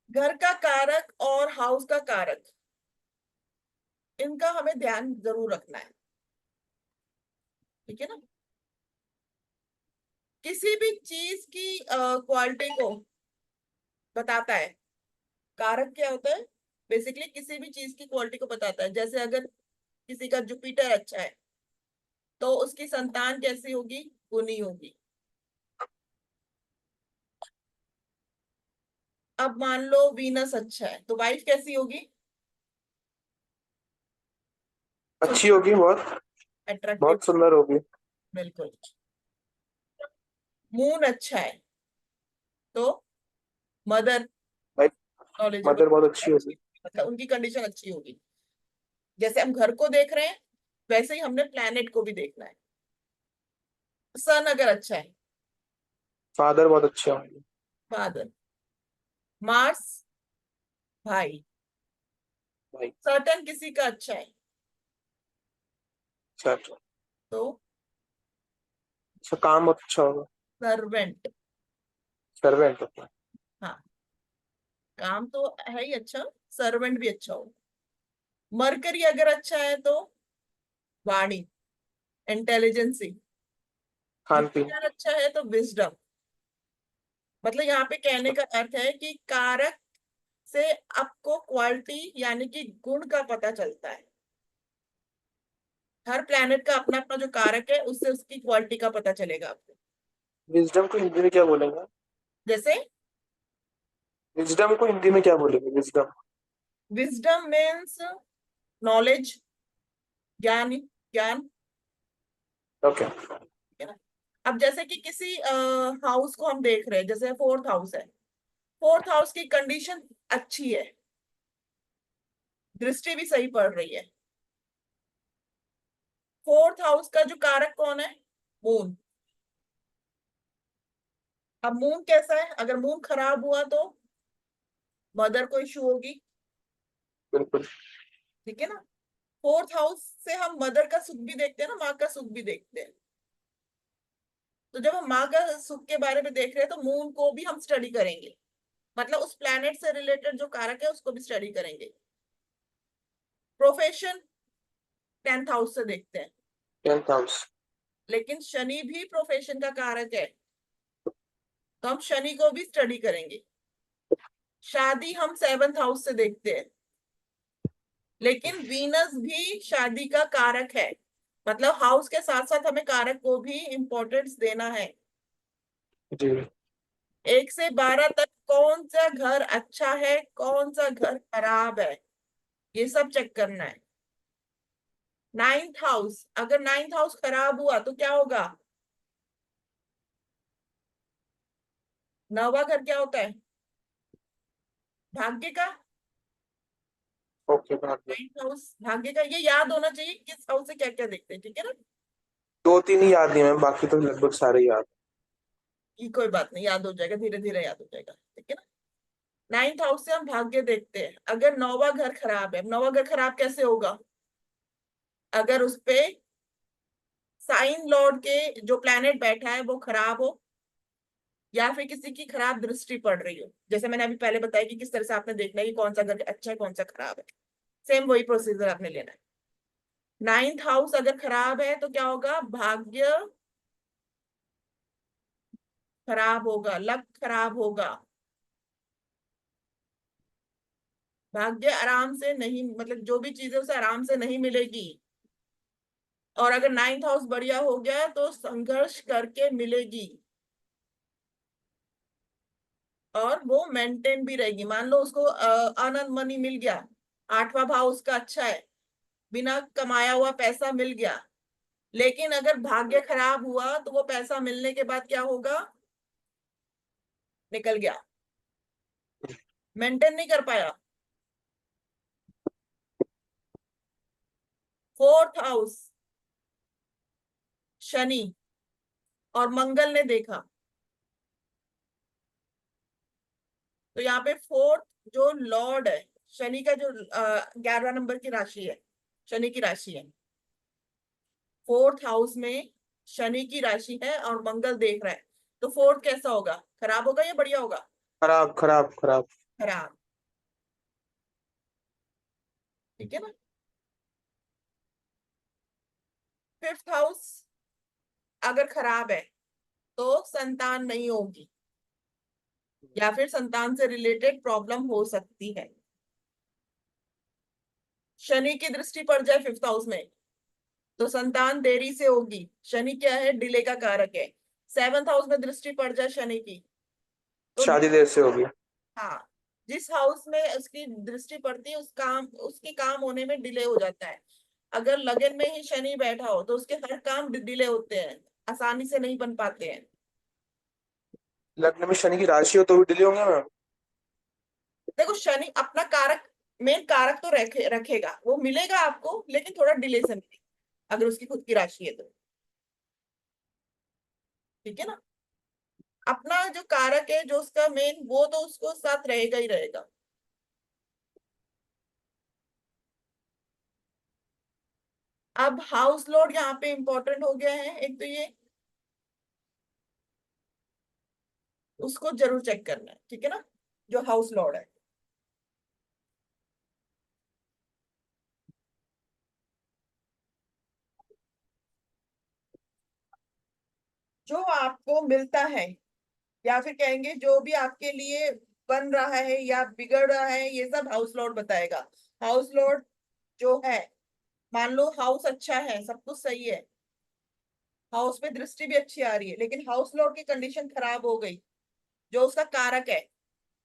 घर का कारक और हाउस का कारक, इनका हमें ध्यान जरूर रखना है, ठीक है ना। किसी भी चीज की क्वालिटी को बताता है। कारक क्या होता है? बेसिकली किसी भी चीज की क्वालिटी को बताता है। जैसे अगर किसी का जुपिटर अच्छा है, तो उसकी संतान कैसी होगी? गुणी होगी। अब मान लो वीनस अच्छा है, तो वाइफ कैसी होगी? अच्छी होगी, बहुत अट्रैक्टिव। बहुत सुंदर होगी। बिल्कुल। मून अच्छा है, तो मदर भाई, नॉलेजेबल, मदर बहुत अच्छी अच्छी, होगी। मतलब उनकी कंडीशन अच्छी होगी। जैसे हम घर को देख रहे हैं, वैसे ही हमने प्लैनेट को भी देखना है। सन अगर अच्छा है, फादर बहुत अच्छे होंगे। फादर, मार्स भाई, भाई, सर्टन किसी का अच्छा है, अच्छा अच्छा। तो अच्छा, काम बहुत अच्छा होगा। सर्वेंट। सर्वेंट होता है। हाँ, काम तो है ही अच्छा, सर्वेंट भी अच्छा हो। मरकरी अगर अच्छा है तो वाणी, इंटेलिजेंसी। खान पीन। जुपिटर अच्छा है तो विजडम। मतलब यहाँ पे कहने का अर्थ है कि कारक से आपको क्वालिटी यानी कि गुण का पता चलता है। हर प्लैनेट का अपना अपना जो कारक है, उससे उसकी क्वालिटी का पता चलेगा आपको। विजडम को हिंदी में क्या बोलेंगे? जैसे विजडम को हिंदी में क्या बोलेंगे? विजडम। विजडम मीन्स नॉलेज, ज्ञान, ज्ञान, ओके। है ना। अब जैसे कि किसी हाउस को हम देख रहे हैं, जैसे 4th हाउस है, 4th हाउस की कंडीशन अच्छी है, दृष्टि भी सही पड़ रही है। 4th हाउस का जो कारक कौन है? मून। अब मून कैसा है, अगर मून खराब हुआ तो मदर को इश्यू होगी, बिल्कुल। ठीक है ना। फोर्थ हाउस से हम मदर का सुख भी देखते हैं ना, माँ का सुख भी देखते हैं। तो जब हम माँ का सुख के बारे में देख रहे हैं तो मून को भी हम स्टडी करेंगे, मतलब उस प्लैनेट से रिलेटेड जो कारक है उसको भी स्टडी करेंगे। प्रोफेशन 10th हाउस से देखते हैं, 10th हाउस। लेकिन शनि भी प्रोफेशन का कारक है, तो हम शनि को भी स्टडी करेंगे। शादी हम 7th हाउस से देखते हैं, लेकिन वीनस भी शादी का कारक है, मतलब हाउस के साथ साथ हमें कारक को भी इंपॉर्टेंस देना है। जी। 1 से 12 तक कौन सा घर अच्छा है, कौन सा घर खराब है, ये सब चेक करना है। 9th हाउस, अगर 9th हाउस खराब हुआ तो क्या होगा? 9वां घर क्या होता है? भाग्य का। ओके, बात में 9th हाउस भाग्य का, ये याद होना चाहिए किस हाउस से क्या क्या देखते हैं, ठीक है ना। 2-3 ही याद नहीं है मैम, बाकी तो लगभग सारे याद। ये कोई बात नहीं, याद हो जाएगा, धीरे धीरे याद हो जाएगा, ठीक है ना। 9th हाउस से हम भाग्य देखते हैं। अगर 9वां घर खराब है, 9वां घर खराब कैसे होगा? अगर उसपे साइन लॉर्ड के जो प्लैनेट बैठा है वो खराब हो, या फिर किसी की खराब दृष्टि पड़ रही हो। जैसे मैंने अभी पहले बताया कि किस तरह से आपने देखना है कि कौन सा घर अच्छा है कौन सा खराब है, सेम वही प्रोसीजर आपने लेना है। 9th हाउस अगर खराब है तो क्या होगा? भाग्य खराब होगा, लक खराब होगा, भाग्य आराम से नहीं, मतलब जो भी चीजें उसे आराम से नहीं मिलेगी। और अगर 9th हाउस बढ़िया हो गया तो संघर्ष करके मिलेगी, और वो मेंटेन भी रहेगी। मान लो उसको अनंत मनी मिल गया, 8वां भाव उसका अच्छा है, बिना कमाया हुआ पैसा मिल गया, लेकिन अगर भाग्य खराब हुआ तो वो पैसा मिलने के बाद क्या होगा? निकल गया, मेंटेन नहीं कर पाया। 4th हाउस शनि और मंगल ने देखा, तो यहाँ पे 4th जो लॉर्ड है शनि का, जो 11 नंबर की राशि है, शनि की राशि है, 4th हाउस में शनि की राशि है और मंगल देख रहा है, तो 4th कैसा होगा? खराब होगा या बढ़िया होगा? खराब खराब खराब। खराब, ठीक है ना। 5th हाउस अगर खराब है तो संतान नहीं होगी, या फिर संतान से रिलेटेड प्रॉब्लम हो सकती है। शनि की दृष्टि पड़ जाए 5th हाउस में तो संतान देरी से होगी, शनि क्या है? डिले का कारक है। 7th हाउस में दृष्टि पड़ जाए शनि की तो शादी देर से होगी। हाँ, जिस हाउस में उसकी दृष्टि पड़ती है उसके काम होने में डिले हो जाता है। अगर लगन में ही शनि बैठा हो तो उसके हर काम डिले होते हैं, आसानी से नहीं बन पाते हैं। लग्न में शनि की राशि हो तो भी डिले होंगे मैम। देखो शनि अपना कारक, मेन कारक तो रखेगा, वो मिलेगा आपको, लेकिन थोड़ा डिले से मिलेगा अगर उसकी खुद की राशि है तो, ठीक है ना। अपना जो कारक है, जो उसका मेन, वो तो उसको साथ रहेगा ही रहेगा। अब हाउस लोड यहाँ पे इंपॉर्टेंट हो गया है, एक तो ये उसको जरूर चेक करना है, ठीक है ना, जो हाउस लॉर्ड है। जो आपको मिलता है, या फिर कहेंगे जो भी आपके लिए बन रहा है या बिगड़ रहा है, ये सब हाउस लॉर्ड बताएगा। हाउस लॉर्ड जो है, मान लो हाउस अच्छा है, सब कुछ सही है, हाउस पे दृष्टि भी अच्छी आ रही है, लेकिन हाउस लॉर्ड की कंडीशन खराब हो गई, जो उसका कारक है,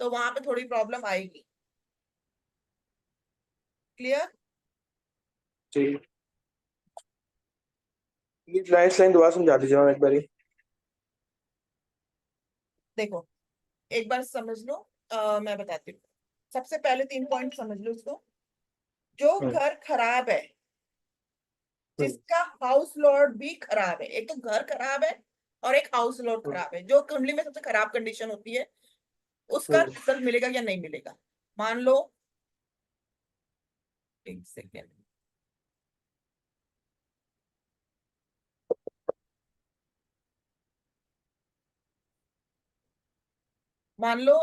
तो वहां पे थोड़ी प्रॉब्लम आएगी। क्लियर? जी। लाइफ लाइन दोबारा समझा दीजिए मैम एक बारी। देखो एक बार समझ लो, मैं बताती हूँ। सबसे पहले 3 पॉइंट समझ लो इसको। जो हम्म। घर खराब है, हम्म। जिसका हाउस लॉर्ड भी खराब है, एक तो घर खराब है और एक हाउस लॉर्ड खराब है, जो कुंडली में सबसे खराब कंडीशन होती है उसका रिजल्ट मिलेगा या नहीं मिलेगा। मान लो, एक सेकेंड, मान लो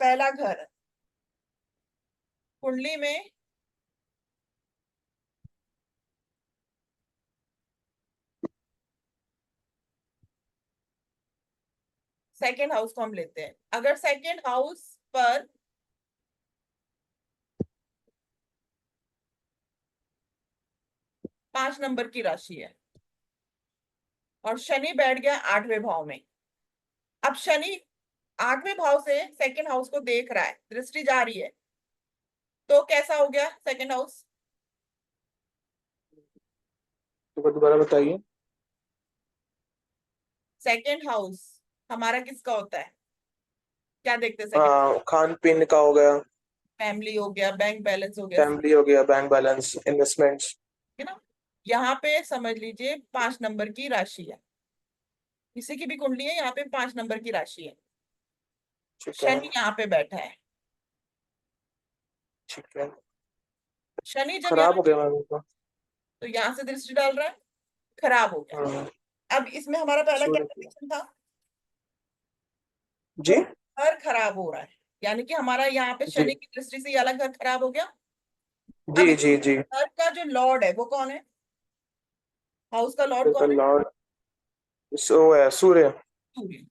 पहला घर कुंडली में सेकेंड हाउस को हम लेते हैं। अगर सेकेंड हाउस पर पांच नंबर की राशि है और शनि बैठ गया आठवें भाव में। अब शनि आठवें भाव से सेकेंड हाउस को देख रहा है, दृष्टि जा रही है, तो कैसा हो गया सेकेंड हाउस? तो दोबारा बताइए। सेकेंड हाउस हमारा किसका होता है, क्या देखते हैं सेकेंड? हाँ, खान पीन का हो गया, फैमिली हो गया, बैंक बैलेंस हो गया, फैमिली हो गया, बैंक बैलेंस, इन्वेस्टमेंट्स। है ना। यहाँ पे समझ लीजिए 5 नंबर की राशि है, किसी की भी कुंडली है, यहाँ पे 5 नंबर की राशि है, ठीक है। शनि यहाँ पे बैठा है। ठीक है। शनि जब खराब यहाँ, हो गया मैम तो। तो यहाँ से दृष्टि डाल रहा है, खराब हो गया। हाँ। अब इसमें हमारा पहला क्या सूर्य की। कंडीशन था? जी। जो घर खराब हो रहा है, यानी कि हमारा यहाँ पे जी शनि की दृष्टि से ये अलग घर खराब हो गया। अब जी जी जी। घर का जो लॉर्ड है वो कौन है, हाउस का लॉर्ड बिल्कुल कौन है? लॉर्ड, सो है सूर्य। सूर्य।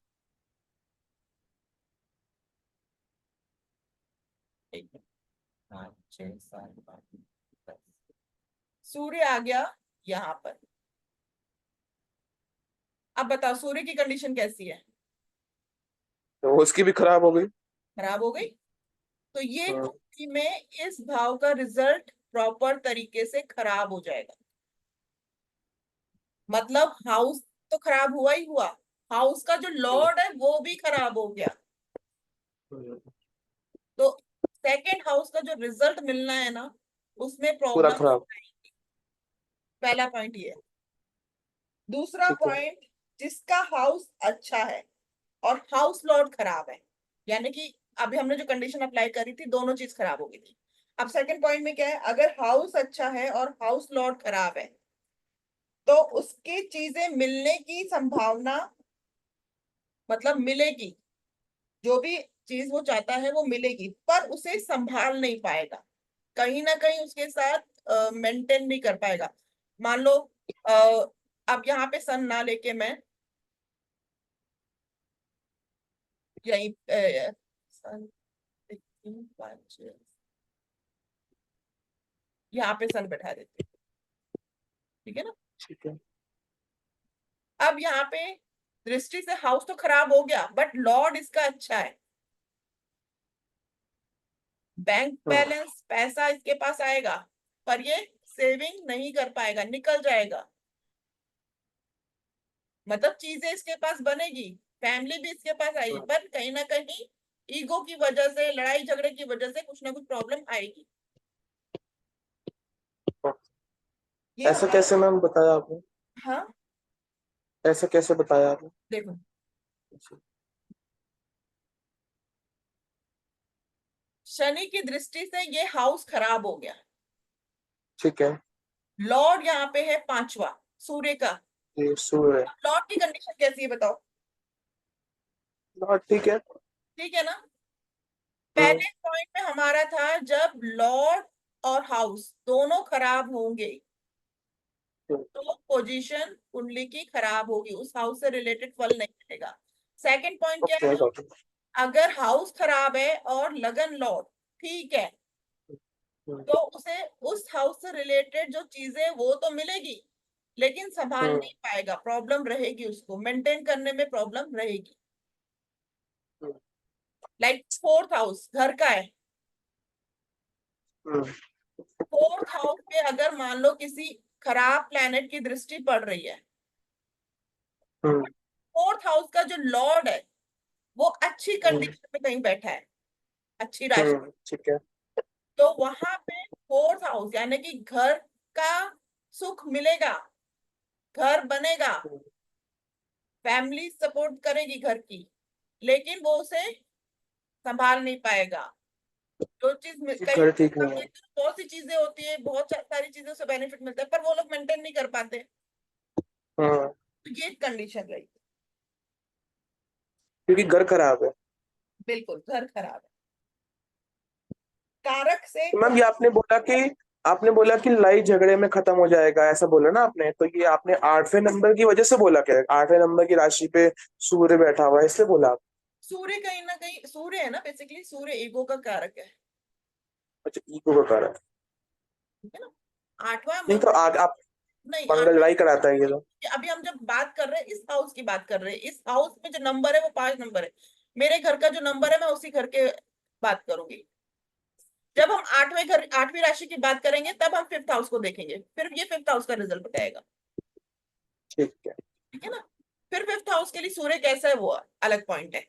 एक मिनट, 5 6 7 8 10, सूर्य आ गया यहाँ पर। अब बताओ सूर्य की कंडीशन कैसी है? तो उसकी भी खराब हो गई। खराब हो गई। तो ये हाँ। कुंडली में इस भाव का रिजल्ट प्रॉपर तरीके से खराब हो जाएगा। मतलब हाउस तो खराब हुआ ही हुआ, हाउस का जो लॉर्ड है वो भी खराब हो गया। तो सेकेंड हाउस का जो रिजल्ट मिलना है ना, उसमें पूरा प्रॉब्लम खराब। आएगी। पहला पॉइंट ये है। दूसरा ठीक है। पॉइंट, जिसका हाउस अच्छा है और हाउस लॉर्ड खराब है, यानी कि अभी हमने जो कंडीशन अप्लाई करी थी दोनों चीज खराब हो गई थी। अब सेकंड पॉइंट में क्या है, अगर हाउस अच्छा है और हाउस लॉर्ड खराब है तो उसकी चीजें मिलने की संभावना, मतलब मिलेगी, जो भी चीज वो चाहता है वो मिलेगी, पर उसे संभाल नहीं पाएगा, कहीं ना कहीं उसके साथ मेंटेन नहीं कर पाएगा। मान लो अब यहाँ पे सन ना लेके मैं यही सन, 3 5 यहाँ पे सन बैठा देते हैं, ठीक है ना। ठीक है। अब यहाँ पे दृष्टि से हाउस तो खराब हो गया बट लॉर्ड इसका अच्छा है, बैंक हाँ। बैलेंस पैसा इसके पास आएगा, पर ये सेविंग नहीं कर पाएगा, निकल जाएगा। मतलब चीजें इसके पास बनेगी, फैमिली भी इसके पास आएगी, हाँ। पर कहीं ना कहीं ईगो की वजह से, लड़ाई झगड़े की वजह से कुछ ना कुछ प्रॉब्लम आएगी। ये ऐसा हमारा, कैसे मैम बताया आपने? हाँ ऐसा कैसे बताया आपने? देखो, शनि की दृष्टि से ये हाउस खराब हो गया, ठीक है। लॉर्ड यहाँ पे है पांचवा सूर्य का। ये सूर्य। लॉर्ड की कंडीशन कैसी है बताओ? हाँ, ठीक है। ठीक है ना। हम्म। पहले पॉइंट में हमारा था जब लॉर्ड और हाउस दोनों खराब होंगे तो पोजीशन कुंडली की खराब होगी, उस हाउस से रिलेटेड फल नहीं मिलेगा। सेकंड पॉइंट क्या ओके है, डॉक्टर। अगर हाउस खराब है और लगन लॉर्ड ठीक है तो उसे उस हाउस से रिलेटेड जो चीजें वो तो मिलेगी, लेकिन संभाल हम्म। नहीं पाएगा, प्रॉब्लम रहेगी, उसको मेंटेन करने में प्रॉब्लम रहेगी। लाइक फोर्थ हाउस घर का है, हम्म। फोर्थ हाउस पे अगर मान लो किसी खराब प्लेनेट की दृष्टि पड़ रही है, हम्म। फोर्थ हाउस का जो लॉर्ड है वो अच्छी हम्म। कंडीशन में कहीं बैठा है, अच्छी राशि, ठीक है। तो वहां पे फोर्थ हाउस यानी कि घर का सुख मिलेगा, घर बनेगा, फैमिली सपोर्ट करेगी घर की, लेकिन वो उसे संभाल नहीं पाएगा। जो चीज कई घर ठीक नहीं है। बहुत सी चीजें होती है, बहुत सारी चीजों से बेनिफिट मिलता है, पर वो लोग मेंटेन नहीं कर पाते। हाँ, तो ये कंडीशन रही। क्योंकि घर खराब है। बिल्कुल, घर खराब है। कारक से तो मैम ये आपने बोला कि लड़ाई झगड़े में खत्म हो जाएगा, ऐसा बोला ना आपने, तो ये आपने 8वें नंबर की वजह से बोला क्या? 8वें नंबर की राशि पे सूर्य बैठा हुआ है इसलिए बोला आप? सूर्य कहीं ना कहीं, सूर्य है ना बेसिकली, सूर्य ईगो का कारक है। अच्छा, ईगो का कारण। ठीक है ना। आठवां नहीं तो मंगल, आप नहीं मंगल आठवां, लड़ाई कराता है ये तो। अभी हम जब बात कर रहे हैं इस हाउस की बात कर रहे हैं, इस हाउस में जो नंबर है वो 5 नंबर है। मेरे घर का जो नंबर है मैं उसी घर के बात करूंगी। जब हम 8वें घर 8वीं राशि की बात करेंगे तब हम 5th हाउस को देखेंगे, फिर ये 5th हाउस का रिजल्ट बताएगा। ठीक है। ठीक है ना। फिर 5th हाउस के लिए सूर्य कैसा है वो अलग पॉइंट है।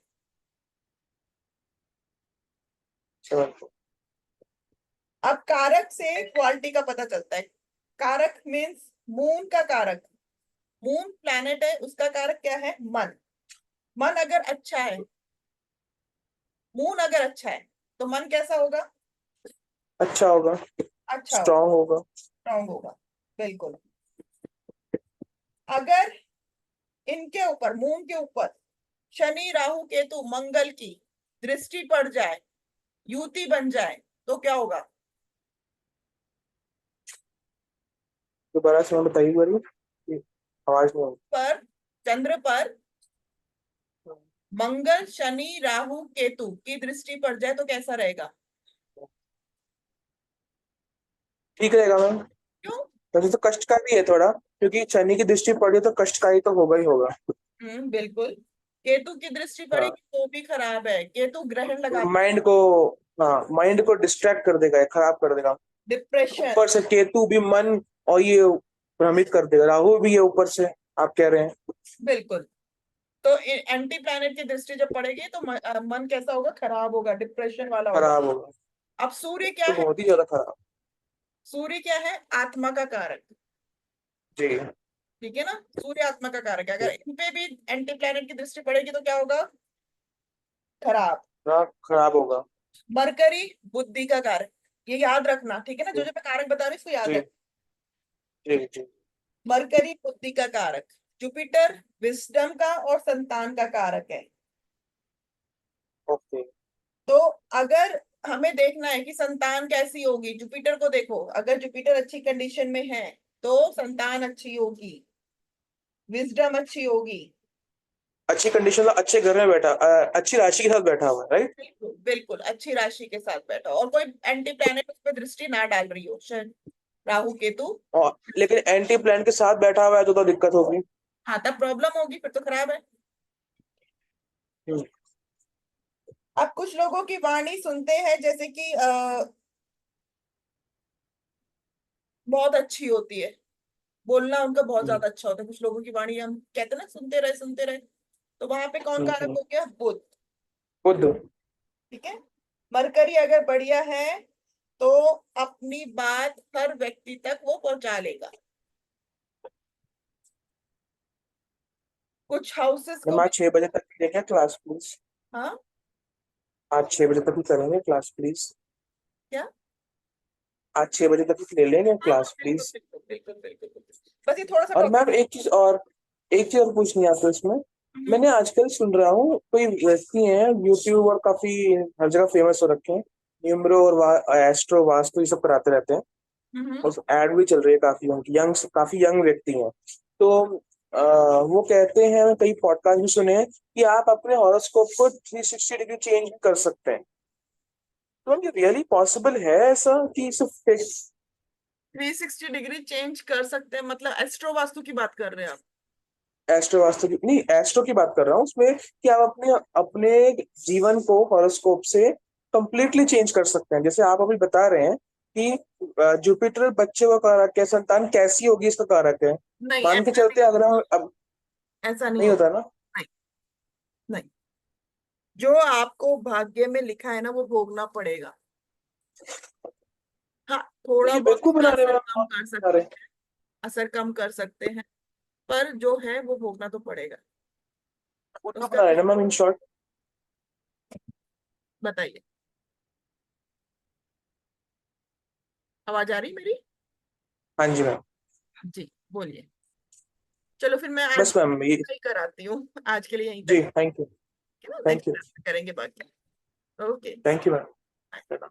चलो। अब कारक से क्वालिटी का पता चलता है। कारक मीन्स मून का कारक, मून प्लैनेट है, उसका कारक क्या है? मन। मन अगर अच्छा है, मून अगर अच्छा है, तो मन कैसा होगा? अच्छा होगा। अच्छा होगा, स्ट्रांग होगा। स्ट्रांग होगा। बिल्कुल। अगर इनके ऊपर, मून के ऊपर शनि राहु केतु मंगल की दृष्टि पड़ जाए, युति बन जाए, तो क्या होगा? दोबारा से मैं बताइए एक बारी, आवाज नहीं पर चंद्र पर मंगल शनि राहु केतु की दृष्टि पड़ जाए तो कैसा रहेगा? ठीक रहेगा मैम। क्यों? वैसे तो कष्टकारी है थोड़ा, क्योंकि शनि की दृष्टि पड़ी तो कष्टकारी तो होगा ही होगा। बिल्कुल। केतु की दृष्टि हाँ, पड़ेगी तो भी खराब है, केतु ग्रहण लगाता है। माइंड को, हाँ माइंड को डिस्ट्रैक्ट कर देगा, खराब कर देगा। डिप्रेशन। ऊपर से केतु भी मन और ये भ्रमित कर देगा, राहु भी है ऊपर से, आप कह रहे हैं। बिल्कुल। तो एंटी प्लैनेट की दृष्टि जब पड़ेगी तो मन कैसा होगा? खराब होगा, डिप्रेशन वाला होगा। खराब होगा। अब सूर्य क्या तो है? बहुत ही ज्यादा खराब। सूर्य क्या है? आत्मा का कारक। जी। ठीक है ना। सूर्य आत्मा का कारक है, अगर इन पे भी एंटी प्लैनेट की दृष्टि पड़ेगी तो क्या होगा? खराब। खराब होगा। मरकरी बुद्धि का कारक, ये याद रखना। ठीक है ना, जो जी जो मैं कारक बता रही हूँ इसको याद जी रख। जी जी। मरकरी बुद्धि का कारक। जुपिटर विजडम का और संतान का कारक है। ओके। तो अगर हमें देखना है कि संतान कैसी होगी, जुपिटर को देखो, अगर जुपिटर अच्छी कंडीशन में है तो संतान अच्छी होगी, विजडम अच्छी होगी। अच्छी कंडीशन में, अच्छे घर में बैठा, अच्छी राशि के साथ बैठा हुआ है, राइट? बिल्कुल बिल्कुल, अच्छी राशि के साथ बैठा हो और कोई एंटी प्लैनेट उस पर दृष्टि ना डाल रही हो, शनि राहु केतु। और लेकिन एंटी प्लान के साथ बैठा हुआ है तो दिक्कत होगी। हाँ, तब प्रॉब्लम होगी, फिर तो खराब है। हम्म। अब कुछ लोगों की वाणी सुनते हैं, जैसे कि बहुत अच्छी होती है, बोलना उनका बहुत हम्म। ज्यादा अच्छा होता है। कुछ लोगों की वाणी हम कहते हैं ना, सुनते रहे सुनते रहे। तो वहां पे कौन कारक हम्म। हो गया? बुध। खुद। ठीक है। मरकरी अगर बढ़िया है तो अपनी बात हर व्यक्ति तक वो पहुंचा लेगा। कुछ हाउसेस को हम भी। आज 6 बजे तक देखें क्लास प्लीज। हाँ। आज 6 बजे तक ही करेंगे क्लास प्लीज। क्या? आज 6 बजे तक ही ले लेंगे हाँ हाँ, क्लास बिल्कुल प्लीज। बिल्कुल बिल्कुल बिल्कुल बिल्कुल। बस ये थोड़ा सा और टॉपिक। मैम एक चीज और पूछनी है आपको इसमें। मैंने आजकल सुन रहा हूँ कोई व्यक्ति हैं यूट्यूब और काफी हर जगह फेमस हो रखे हैं, न्यूमरो और एस्ट्रो वास्तु ये सब कराते रहते हैं, और एड भी चल रही है काफी उनकी, काफी यंग व्यक्ति हैं। तो वो कहते हैं, कई पॉडकास्ट भी सुने हैं कि आप अपने हॉरोस्कोप को 360 डिग्री चेंज कर सकते हैं। तो ये रियली पॉसिबल है ऐसा कि सिर्फ 360 डिग्री चेंज कर सकते हैं मतलब एस्ट्रो वास्तु की बात कर रहे हैं आप? एस्ट्रो वास्तु की नहीं, एस्ट्रो की बात कर रहा हूँ उसमें कि आप अपने अपने जीवन को हॉरोस्कोप से कंप्लीटली चेंज कर सकते हैं। जैसे आप अभी बता रहे हैं कि जुपिटर बच्चे का कारक है, संतान कैसी होगी इसका कारक है, नहीं, मान के ऐसा चलते नहीं, अगर हम अब ऐसा नहीं नहीं होगा। होता ना। नहीं, नहीं। जो आपको भाग्य में लिखा है ना वो भोगना पड़ेगा। हाँ, थोड़ा ये बहुत बेवकूफ उसका बना रहे असर हैं कम कर बना सकते रहे हैं, असर कम कर सकते हैं, पर जो है वो भोगना तो पड़ेगा। बना उसका रहे ना मैम इन शॉर्ट। बताइए, आवाज आ रही मेरी? हाँ जी मैम। जी बोलिए। चलो फिर मैं आज बस मैम ये। ही कराती हूँ, आज के लिए यहीं जी तक, थैंक यू। है ना, थैंक नेक्स्ट यू। करेंगे बाकी। ओके। Thank you ma'am.